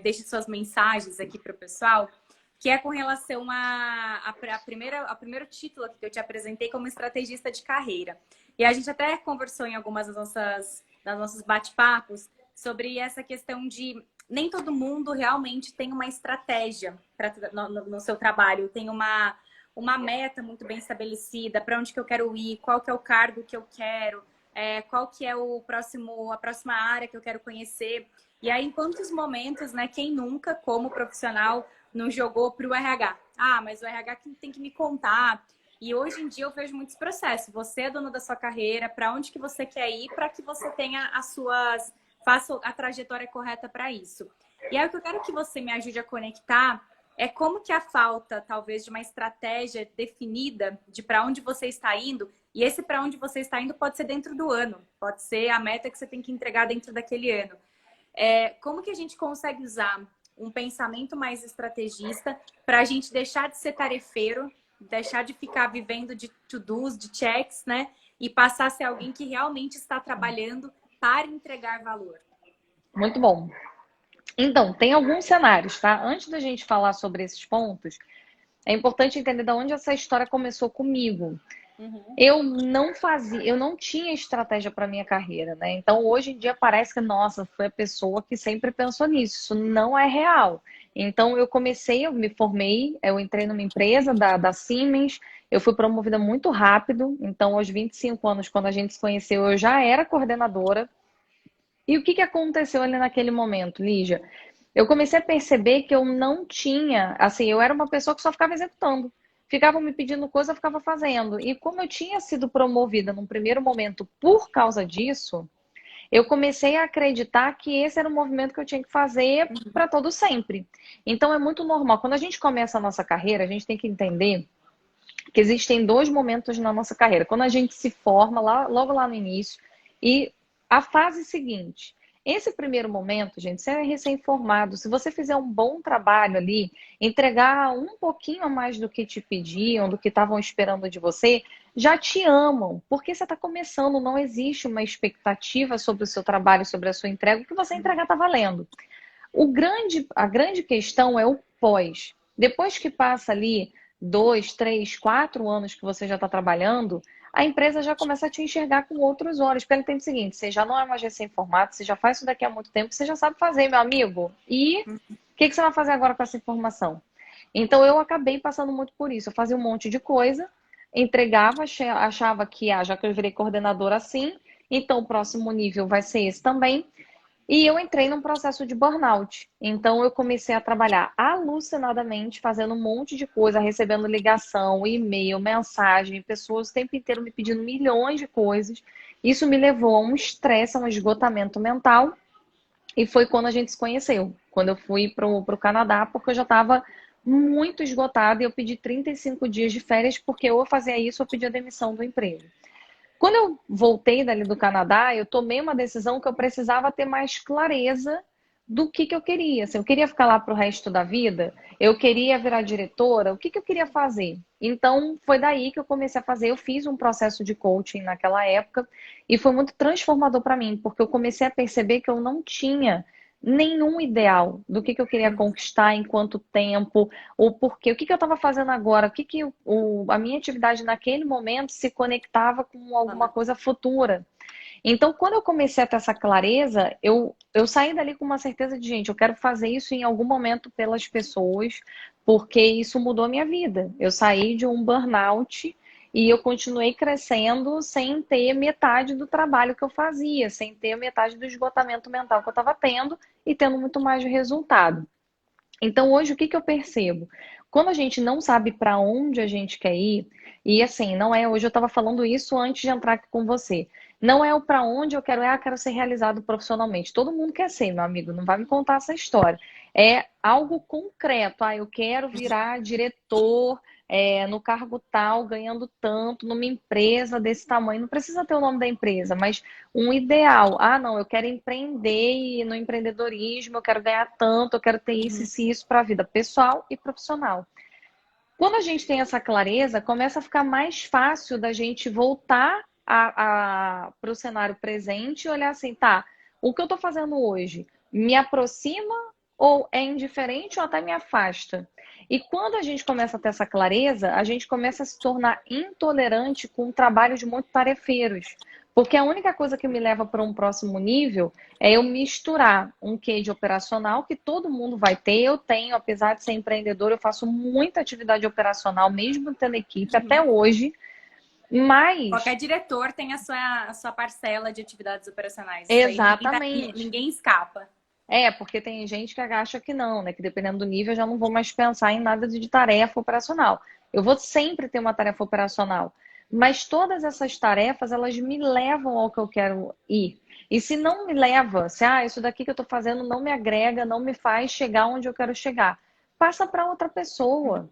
deixe suas mensagens aqui para o pessoal, que é com relação a primeiro título que eu te apresentei como estrategista de carreira. E a gente até conversou em algumas das nossos bate-papos sobre essa questão de nem todo mundo realmente tem uma estratégia no seu trabalho, tem uma meta muito bem estabelecida, para onde que eu quero ir, qual que é o cargo que eu quero. qual que é a próxima área que eu quero conhecer. E aí, em quantos momentos, né, quem nunca, como profissional, não jogou para o RH? Ah, mas o RH tem que me contar. E hoje em dia eu vejo muitos processos. Você é dono da sua carreira, para onde que você quer ir, para que você tenha faça a trajetória correta para isso. E aí o que eu quero que você me ajude a conectar é como que a falta, talvez, de uma estratégia definida de para onde você está indo, e esse para onde você está indo pode ser dentro do ano, pode ser a meta que você tem que entregar dentro daquele ano. Como que a gente consegue usar um pensamento mais estrategista para a gente deixar de ser tarefeiro, deixar de ficar vivendo de to-dos, de checks, né? E passar a ser alguém que realmente está trabalhando para entregar valor. Muito bom. Então, tem alguns cenários, tá? Antes da gente falar sobre esses pontos, é importante entender de onde essa história começou comigo. Uhum. Eu não tinha estratégia para minha carreira, né? Então, hoje em dia parece que, nossa, foi a pessoa que sempre pensou nisso. Isso não é real. Então, eu me formei, eu entrei numa empresa da Siemens, eu fui promovida muito rápido. Então, aos 25 anos, quando a gente se conheceu, eu já era coordenadora. E o que aconteceu ali naquele momento, Lígia? Eu comecei a perceber que eu não tinha, assim, eu era uma pessoa que só ficava executando. Ficavam me pedindo coisa, eu ficava fazendo. E como eu tinha sido promovida num primeiro momento por causa disso, eu comecei a acreditar que esse era o movimento que eu tinha que fazer para todo sempre. Então é muito normal. Quando a gente começa a nossa carreira, a gente tem que entender que existem dois momentos na nossa carreira. Quando a gente se forma, logo lá no início, e a fase seguinte. Esse primeiro momento, gente, você é recém-formado. Se você fizer um bom trabalho ali, entregar um pouquinho a mais do que te pediam, do que estavam esperando de você, já te amam, porque você está começando, não existe uma expectativa sobre o seu trabalho, sobre a sua entrega, o que você entregar está valendo. A grande questão é o pós. Depois que passa ali 2, 3, 4 anos que você já está trabalhando, a empresa já começa a te enxergar com outros olhos. Porque ela entende o seguinte: você já não é mais recém-formado, você já faz isso daqui há muito tempo, você já sabe fazer, meu amigo. E o que você vai fazer agora com essa informação? Então eu acabei passando muito por isso. Eu fazia um monte de coisa, entregava, achava que, já que eu virei coordenadora assim, então o próximo nível vai ser esse também. E eu entrei num processo de burnout. Então eu comecei a trabalhar alucinadamente, fazendo um monte de coisa, recebendo ligação, e-mail, mensagem, pessoas o tempo inteiro me pedindo milhões de coisas. Isso me levou a um estresse, a um esgotamento mental. E foi quando a gente se conheceu. Quando eu fui pro Canadá, porque eu já estava muito esgotada e eu pedi 35 dias de férias, porque ou eu fazia isso ou eu pedia demissão do emprego. Quando eu voltei dali do Canadá, eu tomei uma decisão que eu precisava ter mais clareza do que eu queria. Se eu queria ficar lá para o resto da vida, eu queria virar diretora, o que eu queria fazer? Então, foi daí que eu comecei a fazer. Eu fiz um processo de coaching naquela época e foi muito transformador para mim, porque eu comecei a perceber que eu não tinha nenhum ideal do que eu queria conquistar, em quanto tempo, o porquê, o que eu estava fazendo agora, a minha atividade naquele momento se conectava com alguma coisa futura. Então, quando eu comecei a ter essa clareza, eu saí dali com uma certeza de, gente, eu quero fazer isso em algum momento pelas pessoas, porque isso mudou a minha vida. Eu saí de um burnout e eu continuei crescendo sem ter metade do trabalho que eu fazia, sem ter metade do esgotamento mental que eu estava tendo e tendo muito mais resultado. Então, hoje, o que eu percebo? Quando a gente não sabe para onde a gente quer ir, e assim, não é, hoje eu estava falando isso antes de entrar aqui com você, não é o para onde eu quero, quero ser realizado profissionalmente. Todo mundo quer ser, meu amigo, não vai me contar essa história. É algo concreto, eu quero virar diretor, no cargo tal, ganhando tanto, numa empresa desse tamanho. Não precisa ter o nome da empresa, mas um ideal. Não, eu quero empreender e no empreendedorismo eu quero ganhar tanto, eu quero ter isso e isso para a vida pessoal e profissional. Quando a gente tem essa clareza, começa a ficar mais fácil da gente voltar para o cenário presente e olhar assim, tá, o que eu estou fazendo hoje me aproxima ou é indiferente ou até me afasta? E quando a gente começa a ter essa clareza, a gente começa a se tornar intolerante com trabalhos muito tarefeiros. Porque a única coisa que me leva para um próximo nível é eu misturar um quê de operacional, que todo mundo vai ter. Eu tenho, apesar de ser empreendedor, eu faço muita atividade operacional, mesmo tendo equipe, até hoje. Mas, Qualquer diretor tem a sua parcela de atividades operacionais. Isso aí exatamente. ninguém escapa. É, porque tem gente que acha que não, né? Que dependendo do nível eu já não vou mais pensar em nada de tarefa operacional. Eu vou sempre ter uma tarefa operacional. Mas todas essas tarefas, elas me levam ao que eu quero ir. E se não me leva, se isso daqui que eu estou fazendo não me agrega, não me faz chegar onde eu quero chegar, passa para outra pessoa.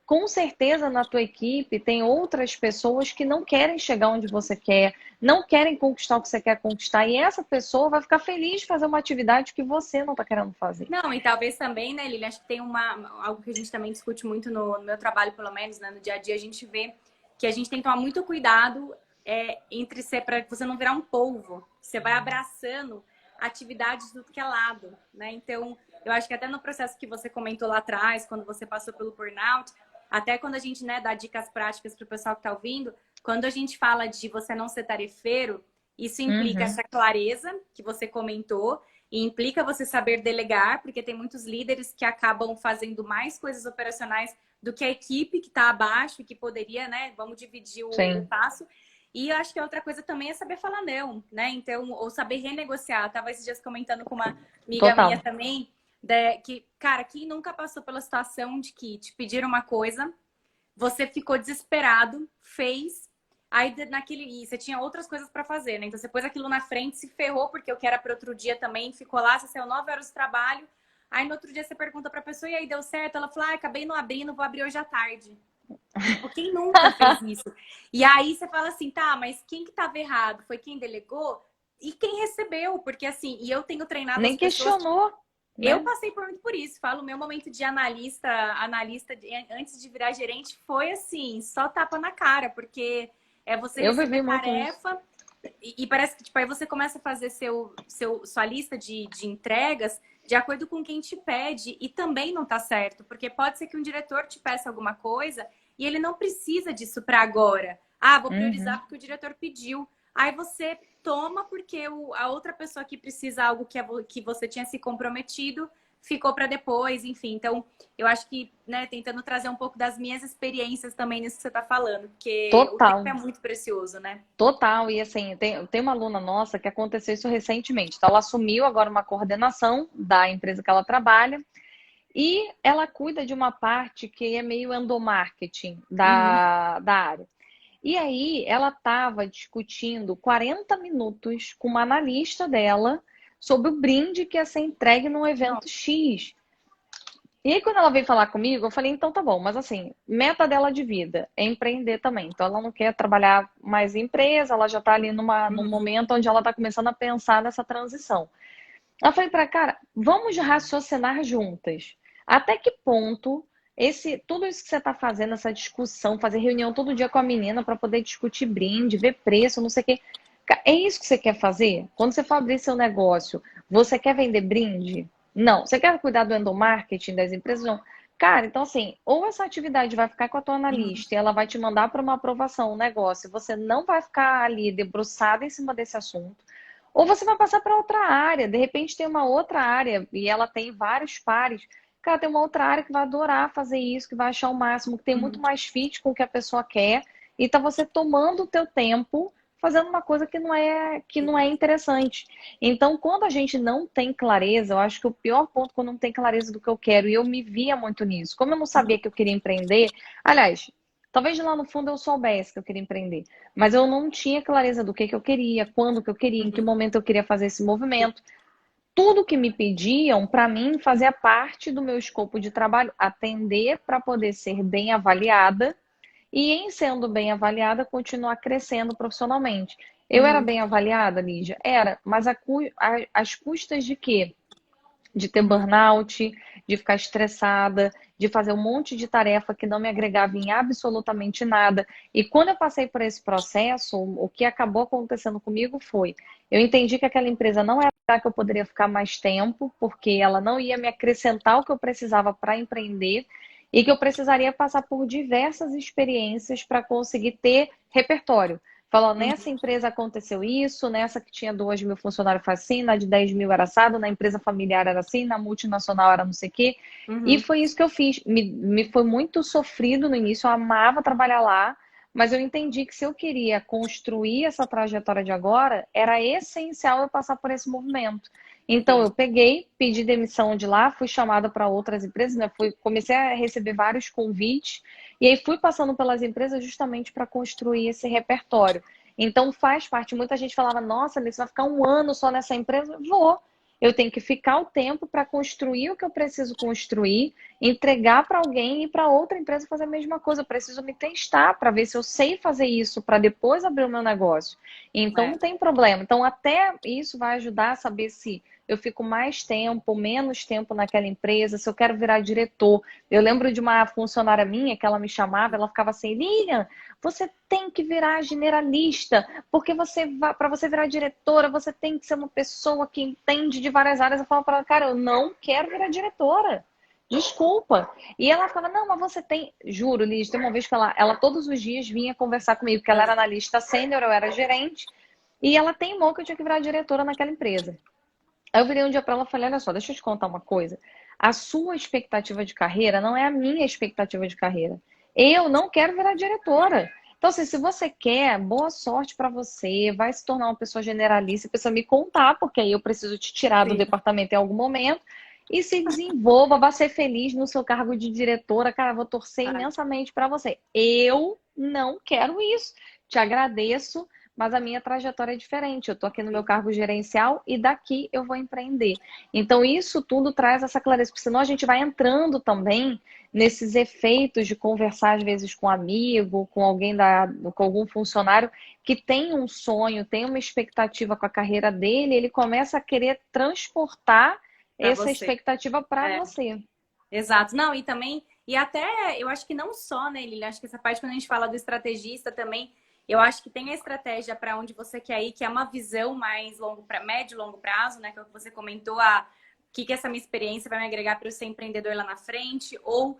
Com certeza na tua equipe tem outras pessoas que não querem chegar onde você quer, não querem conquistar o que você quer conquistar, e essa pessoa vai ficar feliz de fazer uma atividade que você não está querendo fazer. Não, e talvez também, né, Lili, acho que tem algo que a gente também discute muito no meu trabalho, pelo menos, né, no dia a dia, a gente vê que a gente tem que tomar muito cuidado entre ser, para você não virar um polvo. Você vai abraçando atividades do que é lado, né? Então, eu acho que até no processo que você comentou lá atrás, quando você passou pelo burnout, até quando a gente, né, dá dicas práticas para o pessoal que está ouvindo, quando a gente fala de você não ser tarefeiro, isso implica Uhum. essa clareza que você comentou, e implica você saber delegar, porque tem muitos líderes que acabam fazendo mais coisas operacionais do que a equipe que está abaixo e que poderia, né? Vamos dividir o Sim, passo. E eu acho que a outra coisa também é saber falar não, né? Então, ou saber renegociar. Eu tava esses dias comentando com uma amiga minha total. também, que, cara, quem nunca passou pela situação de que te pediram uma coisa, você ficou desesperado, fez, aí naquele. E você tinha outras coisas para fazer, né? Então você pôs aquilo na frente, se ferrou, porque eu que era para outro dia também, ficou lá, você saiu 9 horas de trabalho. Aí no outro dia você pergunta pra pessoa, e aí deu certo? Ela fala, acabei não abrindo, vou abrir hoje à tarde. Tipo, quem nunca fez isso? E aí você fala assim, tá, mas quem que tava errado? Foi quem delegou? E quem recebeu? Porque assim, e eu tenho treinado as Nem pessoas. questionou, Eu né? passei por muito por isso. Falo, meu momento de analista antes de virar gerente foi assim, só tapa na cara, porque é você Eu receber vivi muito isso. tarefa e parece que tipo, aí você começa a fazer sua lista de entregas de acordo com quem te pede e também não tá certo, porque pode ser que um diretor te peça alguma coisa e ele não precisa disso para agora. Ah, vou priorizar Uhum. porque o diretor pediu. Aí você toma porque a outra pessoa que precisa algo que você tinha se comprometido ficou para depois, enfim. Então, eu acho que, né, tentando trazer um pouco das minhas experiências também nisso que você está falando, porque o tempo é Total, muito precioso, né? total. E assim, tem uma aluna nossa que aconteceu isso recentemente. Então, ela assumiu agora uma coordenação da empresa que ela trabalha. E ela cuida de uma parte que é meio endomarketing Uhum. da área. E aí ela estava discutindo 40 minutos com uma analista dela sobre o brinde que ia ser entregue num Não. evento X. E aí, quando ela veio falar comigo, eu falei, então tá bom, mas assim, meta dela de vida é empreender também. Então ela não quer trabalhar mais em empresa, ela já está ali num Uhum. momento onde ela está começando a pensar nessa transição. Eu falei para cara, vamos raciocinar juntas. Até que ponto tudo isso que você está fazendo, essa discussão, fazer reunião todo dia com a menina para poder discutir brinde, ver preço, não sei o quê. É isso que você quer fazer? Quando você for abrir seu negócio, você quer vender brinde? Não. Você quer cuidar do endomarketing das empresas? Não. Cara, então assim, ou essa atividade vai ficar com a tua Uhum. analista e ela vai te mandar para uma aprovação, um negócio, e você não vai ficar ali debruçada em cima desse assunto, ou você vai passar para outra área. De repente tem uma outra área e ela tem vários pares. Cara, tem uma outra área que vai adorar fazer isso, que vai achar o máximo, que tem muito Uhum. mais fit com o que a pessoa quer. E tá você tomando o teu tempo fazendo uma coisa que não é interessante. Então, quando a gente não tem clareza, eu acho que o pior ponto é quando não tem clareza do que eu quero, e eu me via muito nisso. Como eu não sabia que eu queria empreender, aliás, talvez lá no fundo eu soubesse que eu queria empreender, mas eu não tinha clareza do que eu queria, quando que eu queria, em que Uhum. momento eu queria fazer esse movimento. Tudo que me pediam, para mim, fazia parte do meu escopo de trabalho, atender para poder ser bem avaliada e, em sendo bem avaliada, continuar crescendo profissionalmente. Eu era Uhum. bem avaliada, Lígia? Era, mas às custas de quê? De ter Uhum. burnout, de ficar estressada, de fazer um monte de tarefa que não me agregava em absolutamente nada. E quando eu passei por esse processo, o que acabou acontecendo comigo foi, eu entendi que aquela empresa não era lugar que eu poderia ficar mais tempo, porque ela não ia me acrescentar o que eu precisava para empreender e que eu precisaria passar por diversas experiências para conseguir ter repertório. Falou, nessa Uhum. empresa aconteceu isso, nessa que tinha 2.000 funcionários foi assim, na de 10.000 era assado, na empresa familiar era assim, na multinacional era não sei o quê. E Uhum. foi isso que eu fiz. Me foi muito sofrido no início, eu amava trabalhar lá, mas eu entendi que se eu queria construir essa trajetória de agora, era essencial eu passar por esse movimento. Então, eu Entendi. peguei, pedi demissão de lá, fui chamada para outras empresas, né? Comecei a receber vários convites, e aí fui passando pelas empresas justamente para construir esse repertório. Então, faz parte. Muita gente falava, nossa, Alice, vai ficar um ano só nessa empresa? Vou. Eu tenho que ficar o tempo para construir o que eu preciso construir, entregar para alguém e para outra empresa fazer a mesma coisa. Eu preciso me testar para ver se eu sei fazer isso para depois abrir o meu negócio. Então É. não tem problema. Então até isso vai ajudar a saber se eu fico mais tempo, menos tempo naquela empresa, se eu quero virar diretor. Eu lembro de uma funcionária minha que ela me chamava, ela ficava assim, Lilian, você tem que virar generalista, porque para você virar diretora, você tem que ser uma pessoa que entende de várias áreas. Eu falo para ela, cara, eu não quero virar diretora. Desculpa. E ela falava, não, mas você tem. Juro, Liz, tem uma vez que ela todos os dias vinha conversar comigo, porque ela era analista sênior, eu era gerente, e ela teimou que eu tinha que virar diretora naquela empresa. Aí eu virei um dia para ela e falei, olha só, deixa eu te contar uma coisa. A sua expectativa de carreira não é a minha expectativa de carreira. Eu não quero virar diretora. Então, assim, se você quer, boa sorte para você, vai se tornar uma pessoa generalista, precisa me contar, porque aí eu preciso te tirar do Sim. departamento em algum momento e se desenvolva, vá ser feliz no seu cargo de diretora. Cara, vou torcer Ai, imensamente para você. Eu não quero isso. Te agradeço, mas a minha trajetória é diferente. Eu estou aqui no meu sim. cargo gerencial e daqui eu vou empreender. Então, isso tudo traz essa clareza, porque senão a gente vai entrando também nesses efeitos de conversar, às vezes, com um amigo, com alguém com algum funcionário que tem um sonho, tem uma expectativa com a carreira dele, ele começa a querer transportar Para essa você. expectativa para É. você. Exato. Não, e também, e até, eu acho que não só, né, Lili? Acho que essa parte, quando a gente fala do estrategista também, eu acho que tem a estratégia para onde você quer ir, que é uma visão mais longo para médio e longo prazo, né? Que é o que você comentou, o que essa minha experiência vai me agregar para eu ser empreendedor lá na frente, ou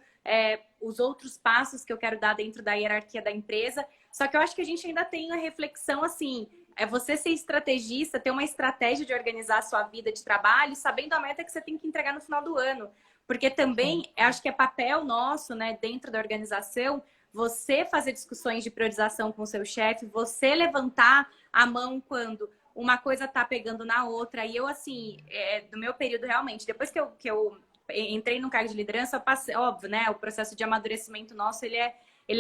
os outros passos que eu quero dar dentro da hierarquia da empresa. Só que eu acho que a gente ainda tem a reflexão assim. É você ser estrategista, ter uma estratégia de organizar a sua vida de trabalho, sabendo a meta que você tem que entregar no final do ano. Porque Sim, também acho que é papel nosso, né, dentro da organização, você fazer discussões de priorização com o seu chefe, você levantar a mão quando uma coisa tá pegando na outra. E eu, assim, do meu período realmente, depois que eu entrei no cargo de liderança, eu passei, óbvio, né, o processo de amadurecimento nosso, ele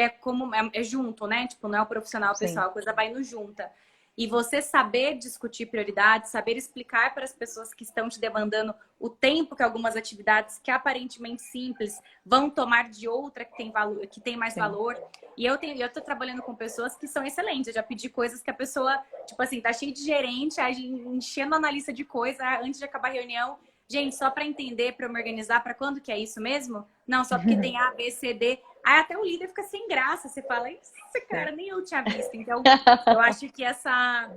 é como, é junto, né, tipo, não é o profissional, o sim, pessoal, a coisa vai no junta. E você saber discutir prioridades, saber explicar para as pessoas que estão te demandando o tempo que algumas atividades que aparentemente simples vão tomar de outra que tem valor, que tem mais sim. valor. E eu tô trabalhando com pessoas que são excelentes. Eu já pedi coisas que a pessoa, tipo assim, tá cheio de gerente, enchendo a analista de coisa antes de acabar a reunião. Gente, só para entender, para eu me organizar, para quando que é isso mesmo? Não, só porque tem A, B, C, D. Aí até o líder fica sem graça. Você fala, esse cara nem eu tinha visto. Então, eu acho que essa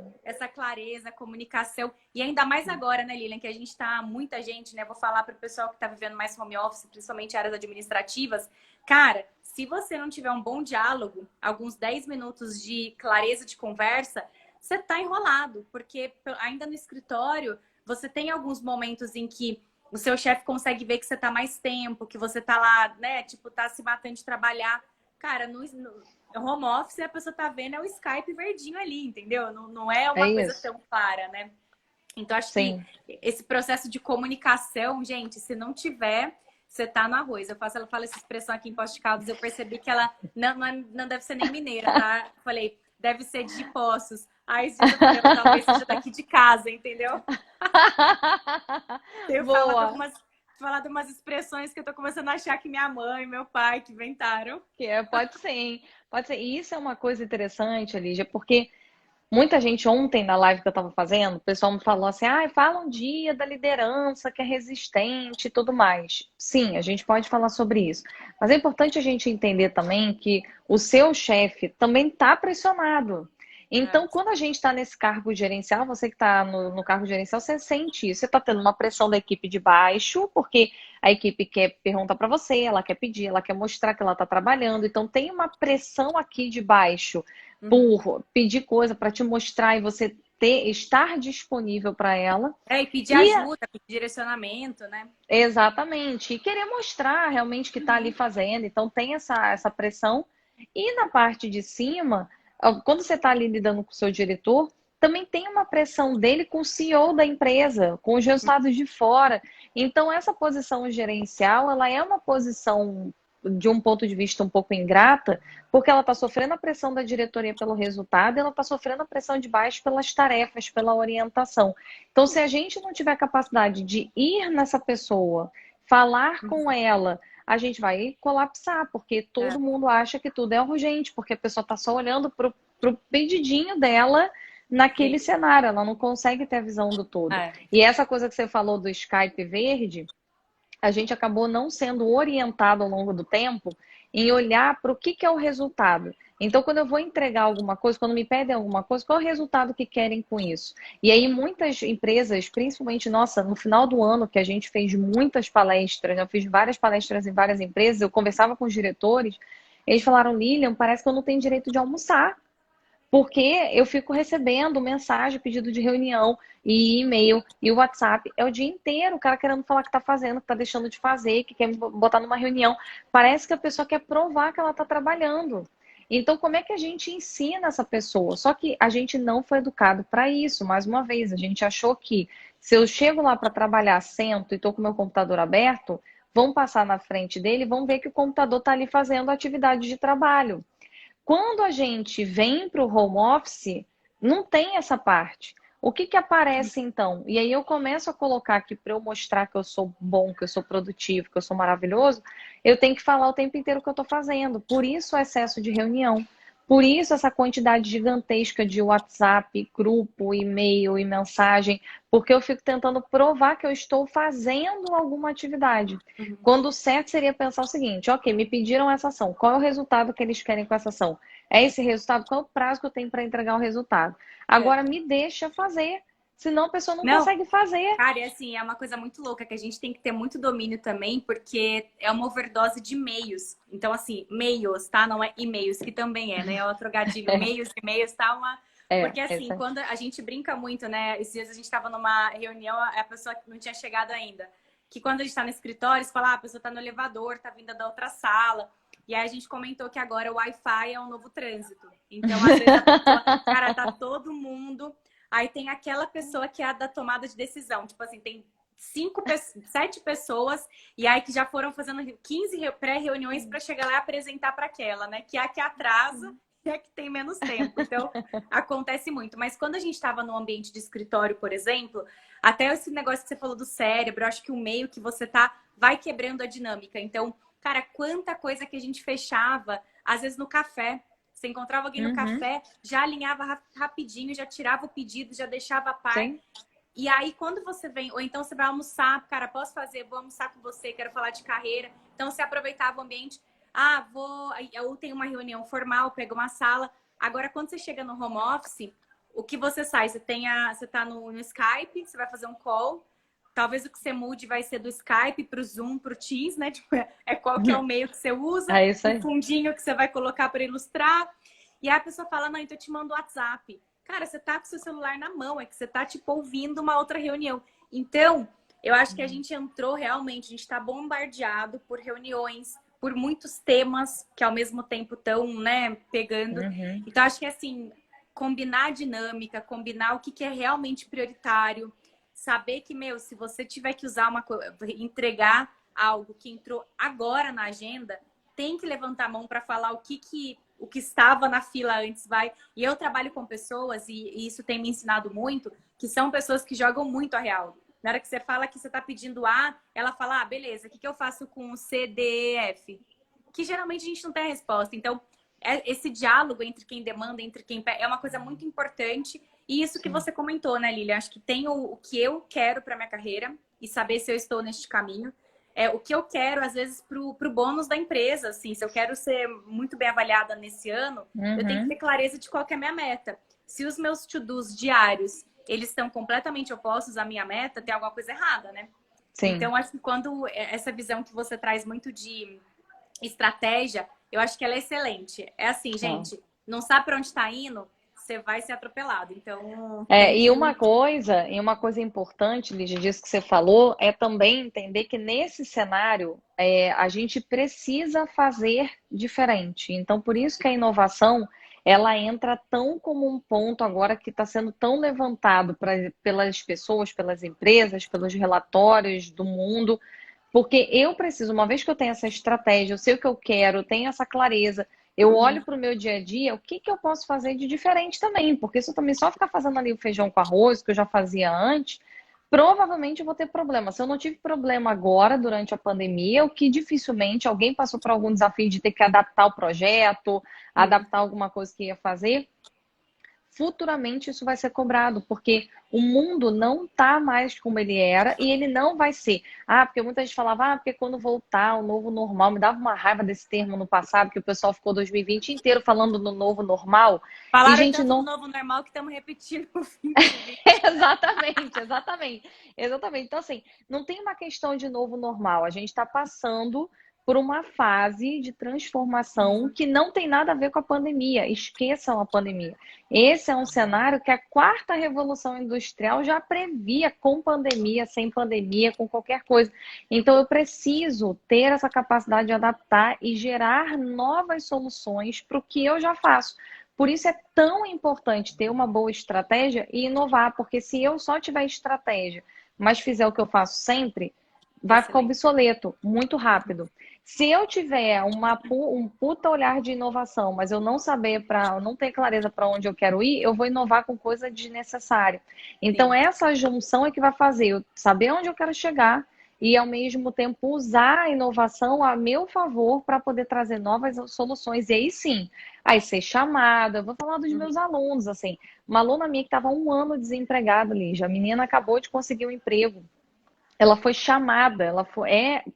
clareza, comunicação, e ainda mais agora, né, Lilian, que a gente tá, muita gente, né, vou falar para o pessoal que tá vivendo mais home office, principalmente áreas administrativas, cara, se você não tiver um bom diálogo, alguns 10 minutos de clareza de conversa, você tá enrolado, porque ainda no escritório, você tem alguns momentos em que o seu chefe consegue ver que você tá mais tempo, que você tá lá, né, tipo, tá se matando de trabalhar. Cara, no home office a pessoa tá vendo é o Skype verdinho ali, entendeu? Não é É uma coisa isso. tão clara, né? Então, acho que Sim. esse processo de comunicação, gente, se não tiver, você tá no arroz. Ela fala essa expressão aqui em Poços de Caldas, eu percebi que ela não deve ser nem mineira, tá? Falei, deve ser de Poços. Aí esses dias eu falei, ela talvez seja daqui de casa, entendeu? Tenho Boa. falado umas expressões que eu tô começando a achar que minha mãe e meu pai que inventaram. Pode ser, hein? Pode ser. E isso é uma coisa interessante, Lígia, porque muita gente ontem na live que eu estava fazendo, o pessoal me falou assim: ah, fala um dia da liderança que é resistente e tudo mais. Sim, a gente pode falar sobre isso. Mas é importante a gente entender também que o seu chefe também está pressionado. É, Então, quando a gente está nesse cargo gerencial, você que está no cargo gerencial, você sente isso. Você está tendo uma pressão da equipe de baixo, porque a equipe quer perguntar para você, ela quer pedir, ela quer mostrar que ela está trabalhando. Então, tem uma pressão aqui de baixo uhum. por pedir coisa para te mostrar e você estar disponível para ela. E pedir E ajuda, pedir direcionamento, né? exatamente, e querer mostrar realmente que está ali Uhum. fazendo. Então tem essa pressão. E na parte de cima, quando você está ali lidando com o seu diretor, também tem uma pressão dele com o CEO da empresa, com os resultados de fora. Então, essa posição gerencial, ela é uma posição, de um ponto de vista um pouco ingrata, porque ela está sofrendo a pressão da diretoria pelo resultado, e ela está sofrendo a pressão de baixo pelas tarefas, pela orientação. Então, se a gente não tiver capacidade de ir nessa pessoa, falar com ela, a gente vai colapsar, porque É, todo mundo acha que tudo é urgente, porque a pessoa está só olhando para o pedidinho dela naquele sim. cenário, ela não consegue ter a visão do todo. É. E essa coisa que você falou do Skype verde, a gente acabou não sendo orientado ao longo do tempo em olhar para o que é o resultado. Então, quando eu vou entregar alguma coisa, quando me pedem alguma coisa, qual é o resultado que querem com isso? E aí, muitas empresas, principalmente, nossa, no final do ano, que a gente fez muitas palestras, eu fiz várias palestras em várias empresas, eu conversava com os diretores, eles falaram, Lilian, parece que eu não tenho direito de almoçar. Porque eu fico recebendo mensagem, pedido de reunião e e-mail e o WhatsApp. É o dia inteiro o cara querendo falar que está fazendo, que está deixando de fazer, que quer me botar numa reunião. Parece que a pessoa quer provar que ela está trabalhando. Então, como é que a gente ensina essa pessoa? Só que a gente não foi educado para isso. Mais uma vez, a gente achou que se eu chego lá para trabalhar, sento e estou com o meu computador aberto, vão passar na frente dele, vão ver que o computador está ali fazendo atividade de trabalho. Quando a gente vem para o home office, não tem essa parte. O que que aparece então? E aí eu começo a colocar aqui para eu mostrar que eu sou bom, que eu sou produtivo, que eu sou maravilhoso, eu tenho que falar o tempo inteiro o que eu estou fazendo. Por isso o excesso de reunião. Por isso essa quantidade gigantesca de WhatsApp, grupo, e-mail e mensagem, porque eu fico tentando provar que eu estou fazendo alguma atividade. Uhum. Quando o certo seria pensar o seguinte, ok, me pediram essa ação, qual é o resultado que eles querem com essa ação? É esse resultado? Qual é o prazo que eu tenho para entregar o resultado? É. Agora me deixa fazer, senão a pessoa não Não, consegue fazer. cara, e assim, é uma coisa muito louca que a gente tem que ter muito domínio também, porque é uma overdose de meios. Então, assim, meios, tá? Não é e-mails, que também é, né? É o trocadilho, meios, e-mails, tá? Porque, É assim, isso aí. quando a gente brinca muito, né? Esses dias a gente tava numa reunião, a pessoa não tinha chegado ainda. Que quando a gente tá no escritório, você fala, ah, a pessoa tá no elevador, tá vinda da outra sala. E aí a gente comentou que agora o Wi-Fi é um novo trânsito. Então, às vezes a pessoa, cara, tá todo mundo. Aí tem aquela pessoa que é a da tomada de decisão. Tipo assim, tem 7 pessoas e aí que já foram fazendo 15 pré-reuniões para chegar lá e apresentar para aquela, né? Que é a que atrasa e é a que tem menos tempo. Então, acontece muito. Mas quando a gente estava no ambiente de escritório, por exemplo, até esse negócio que você falou do cérebro, eu acho que o meio que você tá vai quebrando a dinâmica. Então, cara, quanta coisa que a gente fechava, às vezes no café. Você encontrava alguém no Uhum, café, já alinhava rapidinho, já tirava o pedido, já deixava a par. sim. E aí, quando você vem, ou então você vai almoçar, cara, posso fazer, vou almoçar com você, quero falar de carreira. Então, você aproveitava o ambiente. Ah, vou. Eu tenho uma reunião formal, pega uma sala. Agora, quando você chega no home office, o que você sai? Você tá no Skype, você vai fazer um call. Talvez o que você mude vai ser do Skype para o Zoom, para o Teams, né? Tipo, qual que é o meio que você usa, É isso o aí. fundinho que você vai colocar para ilustrar. E aí a pessoa fala, não, então eu te mando o WhatsApp. Cara, você tá com o seu celular na mão, é que você tá, tipo, ouvindo uma outra reunião. Então, eu acho que a gente entrou realmente, a gente tá bombardeado por reuniões, por muitos temas que ao mesmo tempo estão, né, pegando. Uhum, Então, acho que, assim, combinar a dinâmica, combinar o que é realmente prioritário, saber que, meu, se você tiver que usar uma coisa, entregar algo que entrou agora na agenda, tem que levantar a mão para falar o que estava na fila antes vai. E eu trabalho com pessoas, e isso tem me ensinado muito, que são pessoas que jogam muito a real. Na hora que você fala que você está pedindo A, ela fala, ah, beleza, o que eu faço com o C, D, E, F? Que geralmente a gente não tem a resposta. Então, esse diálogo entre quem demanda, entre quem pede, é uma coisa muito importante. E isso que sim. você comentou, né, Lilia? Acho que tem o que eu quero para minha carreira e saber se eu estou neste caminho. É o que eu quero, às vezes, pro bônus da empresa. Assim, se eu quero ser muito bem avaliada nesse ano, eu tenho que ter Uhum, clareza de qual que é a minha meta. Se os meus to-dos diários eles estão completamente opostos à minha meta, tem alguma coisa errada, né? sim. Então, acho que quando essa visão que você traz muito de estratégia, eu acho que ela é excelente. É assim, É. gente, não sabe para onde está indo? você vai ser atropelado. Então, tem É, que. e uma coisa importante, Lígia, disso que você falou, é também entender que nesse cenário a gente precisa fazer diferente. Então, por isso que a inovação ela entra tão como um ponto agora que está sendo tão levantado pelas pessoas, pelas empresas, pelos relatórios do mundo, porque eu preciso, uma vez que eu tenho essa estratégia, eu sei o que eu quero, eu tenho essa clareza, eu olho para o meu dia a dia, o que que eu posso fazer de diferente também? Porque se eu também só ficar fazendo ali o feijão com arroz, que eu já fazia antes, provavelmente eu vou ter problema. Se eu não tive problema agora, durante a pandemia, o que dificilmente alguém passou por algum desafio de ter que adaptar o projeto, Sim, adaptar alguma coisa que ia fazer, futuramente isso vai ser cobrado, porque o mundo não está mais como ele era e ele não vai ser. Ah, porque muita gente falava, porque quando voltar o novo normal, me dava uma raiva desse termo no passado, que o pessoal ficou 2020 inteiro falando no novo normal. E, falaram gente, tanto do não. novo normal que estamos repetindo o 2020. Exatamente, exatamente. Exatamente. Então, assim, não tem uma questão de novo normal. A gente está passando por uma fase de transformação que não tem nada a ver com a pandemia. Esqueçam a pandemia. Esse é um cenário que a quarta revolução industrial já previa com pandemia, sem pandemia, com qualquer coisa. Então, eu preciso ter essa capacidade de adaptar e gerar novas soluções para o que eu já faço. Por isso é tão importante ter uma boa estratégia e inovar, porque se eu só tiver estratégia, mas fizer o que eu faço sempre, vai ficar Excelente. obsoleto muito rápido. Se eu tiver um puta olhar de inovação, mas eu não saber para, não ter clareza para onde eu quero ir, eu vou inovar com coisa desnecessária. Então Sim. essa junção é que vai fazer eu saber onde eu quero chegar e ao mesmo tempo usar a inovação a meu favor para poder trazer novas soluções. E aí sim, aí ser chamada, eu vou falar dos Uhum. meus alunos, assim, uma aluna minha que estava 1 ano desempregada, Lígia, a menina acabou de conseguir um emprego. Ela foi chamada,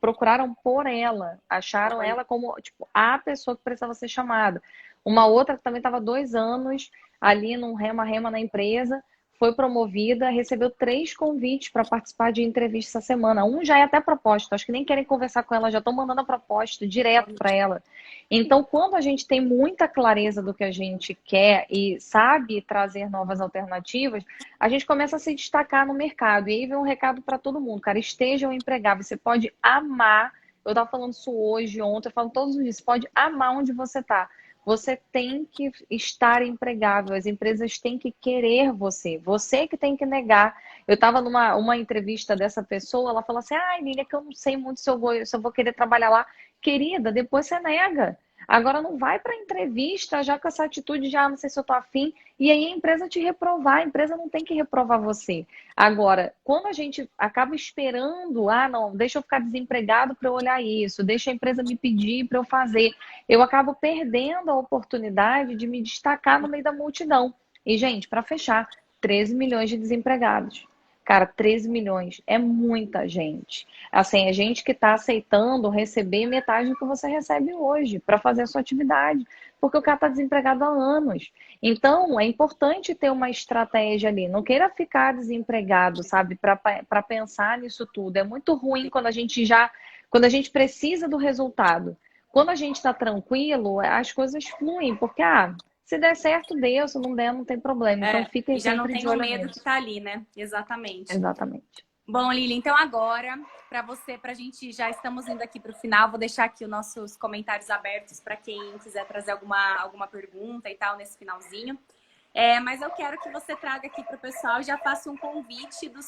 procuraram por ela, acharam Olha, ela como tipo a pessoa que precisava ser chamada. Uma outra que também estava 2 anos ali num rema-rema na empresa, foi promovida, recebeu 3 convites para participar de entrevista essa semana. Um já é até proposta, acho que nem querem conversar com ela, já estão mandando a proposta direto olha. para ela. Então, quando a gente tem muita clareza do que a gente quer e sabe trazer novas alternativas, a gente começa a se destacar no mercado. E aí vem um recado para todo mundo, cara, estejam empregáveis. Você pode amar, eu estava falando isso hoje, ontem, eu falo todos os dias, você pode amar onde você está. Você tem que estar empregável, as empresas têm que querer você que tem que negar. Eu estava numa uma entrevista dessa pessoa, ela falou assim, ai, Lília, que eu não sei muito se eu vou querer trabalhar lá. Querida, depois você nega. Agora não vai para entrevista já com essa atitude de, não sei se eu tô afim, e aí a empresa te reprovar, a empresa não tem que reprovar você. Agora, quando a gente acaba esperando, não, deixa eu ficar desempregado para eu olhar isso, deixa a empresa me pedir para eu fazer, eu acabo perdendo a oportunidade de me destacar no meio da multidão. E, gente, para fechar, 13 milhões de desempregados. Cara, 13 milhões é muita gente. Assim, é gente que está aceitando receber metade do que você recebe hoje para fazer a sua atividade, porque o cara está desempregado há anos. Então, é importante ter uma estratégia ali. Não queira ficar desempregado, sabe, para pensar nisso tudo. É muito ruim quando a gente precisa do resultado. Quando a gente está tranquilo, as coisas fluem, porque, se der certo, deu, se não der, não tem problema. Então, É, e fiquem já não sempre de tem o olho medo que nisso. tá ali, né? Exatamente. Exatamente. Bom, Lili, então agora, para você, para a gente já estamos indo aqui para o final, vou deixar aqui os nossos comentários abertos para quem quiser trazer alguma pergunta e tal nesse finalzinho. Mas eu quero que você traga aqui para o pessoal e já faça um convite do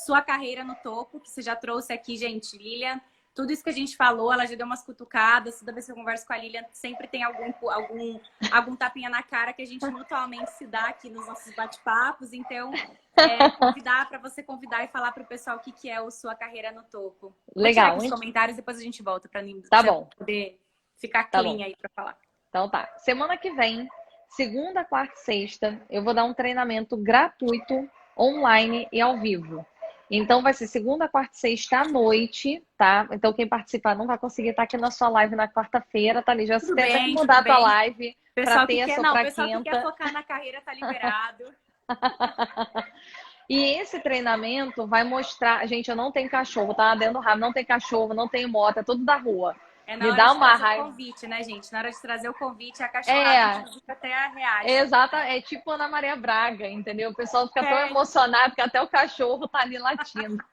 sua carreira no topo, que você já trouxe aqui, gente. Lilian, tudo isso que a gente falou, ela já deu umas cutucadas. Toda vez que eu converso com a Lilian, sempre tem algum tapinha na cara que a gente mutuamente se dá aqui nos nossos bate-papos. Então, convidar para você convidar e falar para o pessoal o que é o sua carreira no topo. Vou tirar aqui Legal. os comentários, depois a gente volta para Tá você bom, poder ficar tá clean bom. aí para falar. Então tá. Semana que vem, segunda, quarta e sexta, eu vou dar um treinamento gratuito, online e ao vivo. Então vai ser segunda, quarta e sexta à noite, tá? Então quem participar não vai conseguir estar aqui na sua live na quarta-feira, tá ali? Já você Tudo tem até que bem, mudar tudo a tua bem. live para Pessoal que quer, terça ou não, para pessoal que quer quinta. focar na carreira tá liberado. E esse treinamento vai mostrar, gente, eu não tenho cachorro, tá? Dentro do rabo, não tem cachorro, não tenho moto, é tudo da rua. É na Me hora dá de uma trazer o raiva. convite, né, gente? Na hora de trazer o convite, a cachorrada, É, inclusive, até reage. exata, é tipo Ana Maria Braga, entendeu? O pessoal fica tão É, emocionado que até o cachorro tá ali latindo.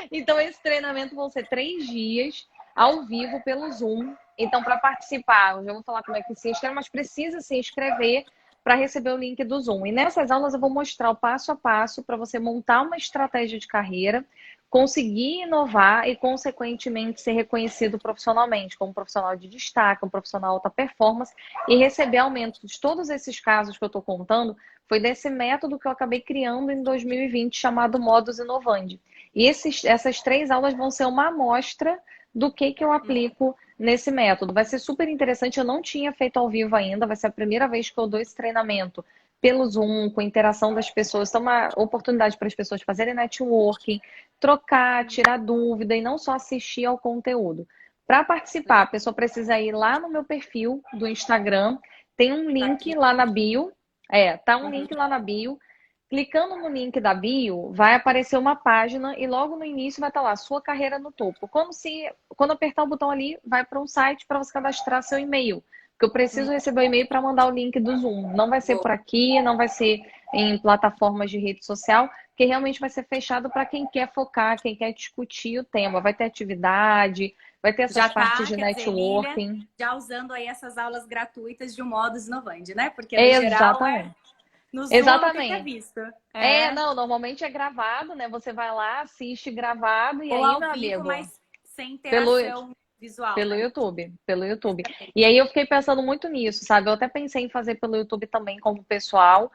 Então, esse treinamento vão ser 3 dias ao vivo pelo Zoom. Então, para participar, eu já vou falar como é que se inscreve, mas precisa se inscrever para receber o link do Zoom. E nessas aulas eu vou mostrar o passo a passo para você montar uma estratégia de carreira, conseguir inovar e, consequentemente, ser reconhecido profissionalmente, como um profissional de destaque, um profissional alta performance e receber aumentos. Todos esses casos que eu estou contando foi desse método que eu acabei criando em 2020, chamado Modus Inovandi. E essas 3 aulas vão ser uma amostra do que eu aplico nesse método. Vai ser super interessante, eu não tinha feito ao vivo ainda, vai ser a primeira vez que eu dou esse treinamento pelo Zoom, com interação das pessoas. Então, uma oportunidade para as pessoas fazerem networking, trocar, tirar dúvida e não só assistir ao conteúdo. Para participar, a pessoa precisa ir lá no meu perfil do Instagram, tem um tá link aqui. lá na bio. Tá um Uhum. link lá na bio. Clicando no link da bio, vai aparecer uma página e logo no início vai estar lá, sua carreira no topo. Quando apertar o botão ali, vai para um site para você cadastrar seu e-mail. Porque eu preciso receber o e-mail para mandar o link do Zoom. Não vai ser Boa. por aqui, não vai ser em plataformas de rede social, porque realmente vai ser fechado para quem quer focar, quem quer discutir o tema. Vai ter atividade, vai ter essas Já partes tá, de quer dizer, Lília, networking. já usando aí essas aulas gratuitas de um modo inovante, né? Porque no geral Exatamente. no Zoom é o que é Exatamente. visto. É. Não, normalmente é gravado, né? Você vai lá, assiste gravado e Ou aí, ao meu vivo, amigo, mas sem pelo, interação visual, pelo né? YouTube, pelo YouTube. E Exatamente. aí eu fiquei pensando muito nisso, sabe? Eu até pensei em fazer pelo YouTube também como pessoal,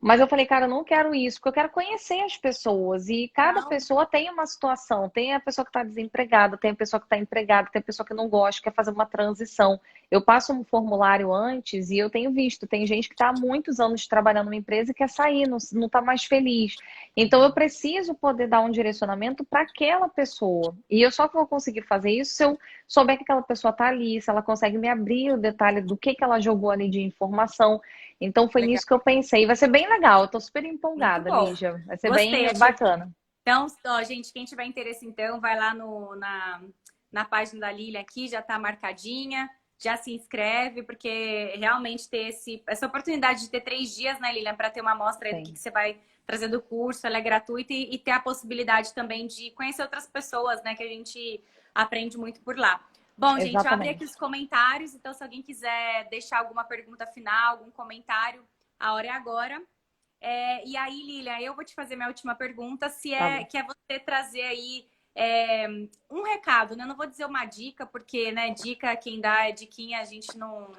mas eu falei, cara, eu não quero isso, porque eu quero conhecer as pessoas. E cada Não, pessoa tem uma situação. Tem a pessoa que está desempregada, tem a pessoa que está empregada, tem a pessoa que não gosta, quer fazer uma transição. Eu passo um formulário antes e eu tenho visto, tem gente que está há muitos anos trabalhando numa empresa e quer sair, não está mais feliz. Então eu preciso poder dar um direcionamento para aquela pessoa. E eu só vou conseguir fazer isso se eu souber que aquela pessoa está ali, se ela consegue me abrir o detalhe do que ela jogou ali de informação. Então foi legal. nisso que eu pensei. Vai ser bem legal, eu tô super Muito empolgada, bom. Lígia. Vai ser Gostei. bem bacana. Então, ó, gente, quem tiver interesse, então, vai lá na página da Lilian aqui, já tá marcadinha, já se inscreve, porque realmente ter essa oportunidade de ter 3 dias, né, Lilian, para ter uma amostra aí do Sim, que você vai trazer do curso, ela é gratuita e ter a possibilidade também de conhecer outras pessoas, né, que a gente aprende muito por lá. Bom, gente, eu abri aqui exatamente. os comentários, então se alguém quiser deixar alguma pergunta final, algum comentário, a hora é agora. E aí, Lilia, eu vou te fazer minha última pergunta, se Tá é bom. que é você trazer aí um recado, né? Eu não vou dizer uma dica, porque, né, dica, quem dá é diquinha, a gente não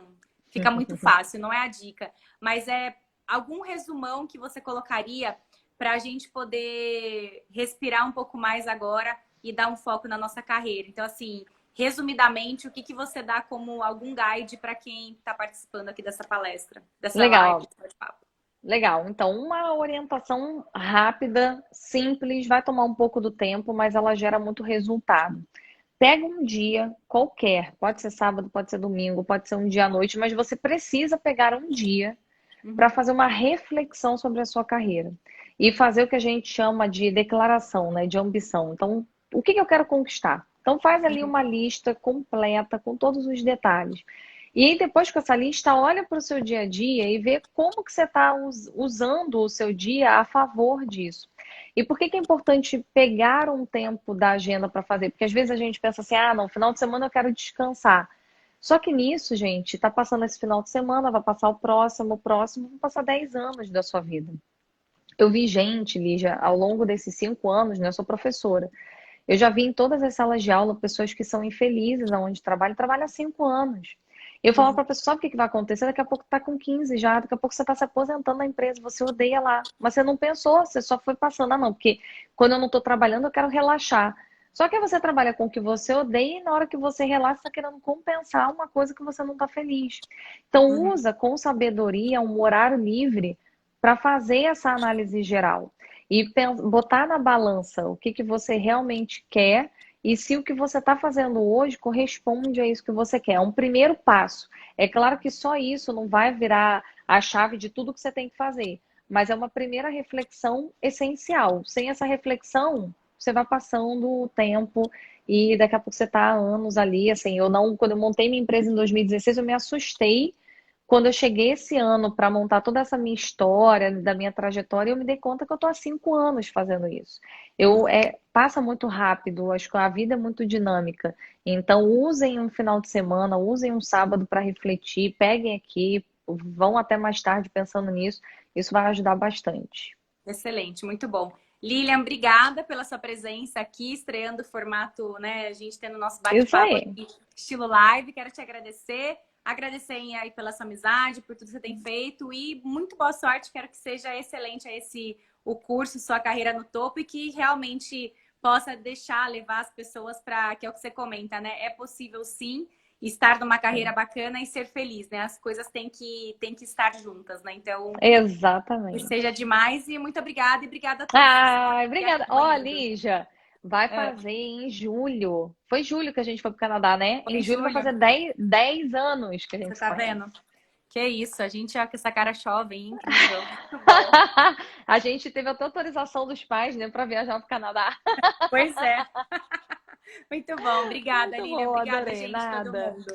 fica muito fácil, não é a dica. Mas é algum resumão que você colocaria para a gente poder respirar um pouco mais agora e dar um foco na nossa carreira. Então, assim, resumidamente, o que que você dá como algum guide para quem está participando aqui dessa palestra, dessa live, Legal, desse bate-papo? legal. Então, uma orientação rápida, simples, vai tomar um pouco do tempo, mas ela gera muito resultado. Pega um dia qualquer, pode ser sábado, pode ser domingo, pode ser um dia à noite, mas você precisa pegar um dia para Uhum. fazer uma reflexão sobre a sua carreira e fazer o que a gente chama de declaração, né, de ambição. Então, o que eu quero conquistar? Então, faz ali Uhum. uma lista completa com todos os detalhes. E aí, depois com essa lista, olha para o seu dia a dia e vê como que você está usando o seu dia a favor disso. E por que é importante pegar um tempo da agenda para fazer? Porque às vezes a gente pensa assim, no final de semana eu quero descansar. Só que nisso, gente, tá passando esse final de semana, vai passar o próximo, vão passar 10 anos da sua vida. Eu vi gente, Lígia, ao longo desses 5 anos, né? Eu sou professora. Eu já vi em todas as salas de aula pessoas que são infelizes aonde trabalham, trabalham há 5 anos. Eu falava Uhum. para a pessoa, sabe o que vai acontecer? Daqui a pouco tá com 15 já, daqui a pouco você está se aposentando na empresa, você odeia lá. Mas você não pensou, você só foi passando a mão, porque quando eu não estou trabalhando, eu quero relaxar. Só que você trabalha com o que você odeia e na hora que você relaxa, você está querendo compensar uma coisa que você não está feliz. Então, Uhum. usa com sabedoria um horário livre para fazer essa análise geral e botar na balança o que você realmente quer e se o que você está fazendo hoje corresponde a isso que você quer. É um primeiro passo. É claro que só isso não vai virar a chave de tudo que você tem que fazer, mas é uma primeira reflexão essencial. Sem essa reflexão, você vai passando o tempo e daqui a pouco você tá há anos ali, assim, eu não, quando eu montei minha empresa em 2016, eu me assustei quando eu cheguei esse ano para montar toda essa minha história, da minha trajetória, eu me dei conta que eu tô há 5 anos fazendo isso. Passa muito rápido, acho que a vida é muito dinâmica. Então, usem um final de semana, usem um sábado para refletir, peguem aqui, vão até mais tarde pensando nisso. Isso vai ajudar bastante. Excelente, muito bom. Lilian, obrigada pela sua presença aqui, estreando o formato, né? A gente tendo nosso Isso bate-papo aí. aqui, estilo live. Quero te agradecer. Agradecer aí pela sua amizade, por tudo que você tem feito e muito boa sorte. Quero que seja excelente o curso, sua carreira no topo e que realmente possa deixar, levar as pessoas para, que é o que você comenta, né? É possível sim estar numa carreira bacana e ser feliz, né? As coisas têm que estar juntas, né? Então, que Exatamente. seja demais e muito obrigada e obrigada a todos que estão Ai, aqui obrigada. Ó, acompanhando. Lígia, vai É, fazer em julho. Foi julho que a gente foi pro Canadá, né? foi Em em julho vai julho, fazer dez anos que a você gente se tá conhece. vendo? Que isso, a gente é com essa cara jovem, incrível, muito bom. A gente teve até autorização dos pais, né, para viajar pro Canadá. Pois é, muito bom. Obrigada, Muito Lilian. bom, Obrigada, adorei. gente, todo Nada. mundo.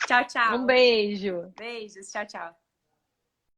Tchau, Um tchau. beijo. Beijos, tchau, tchau.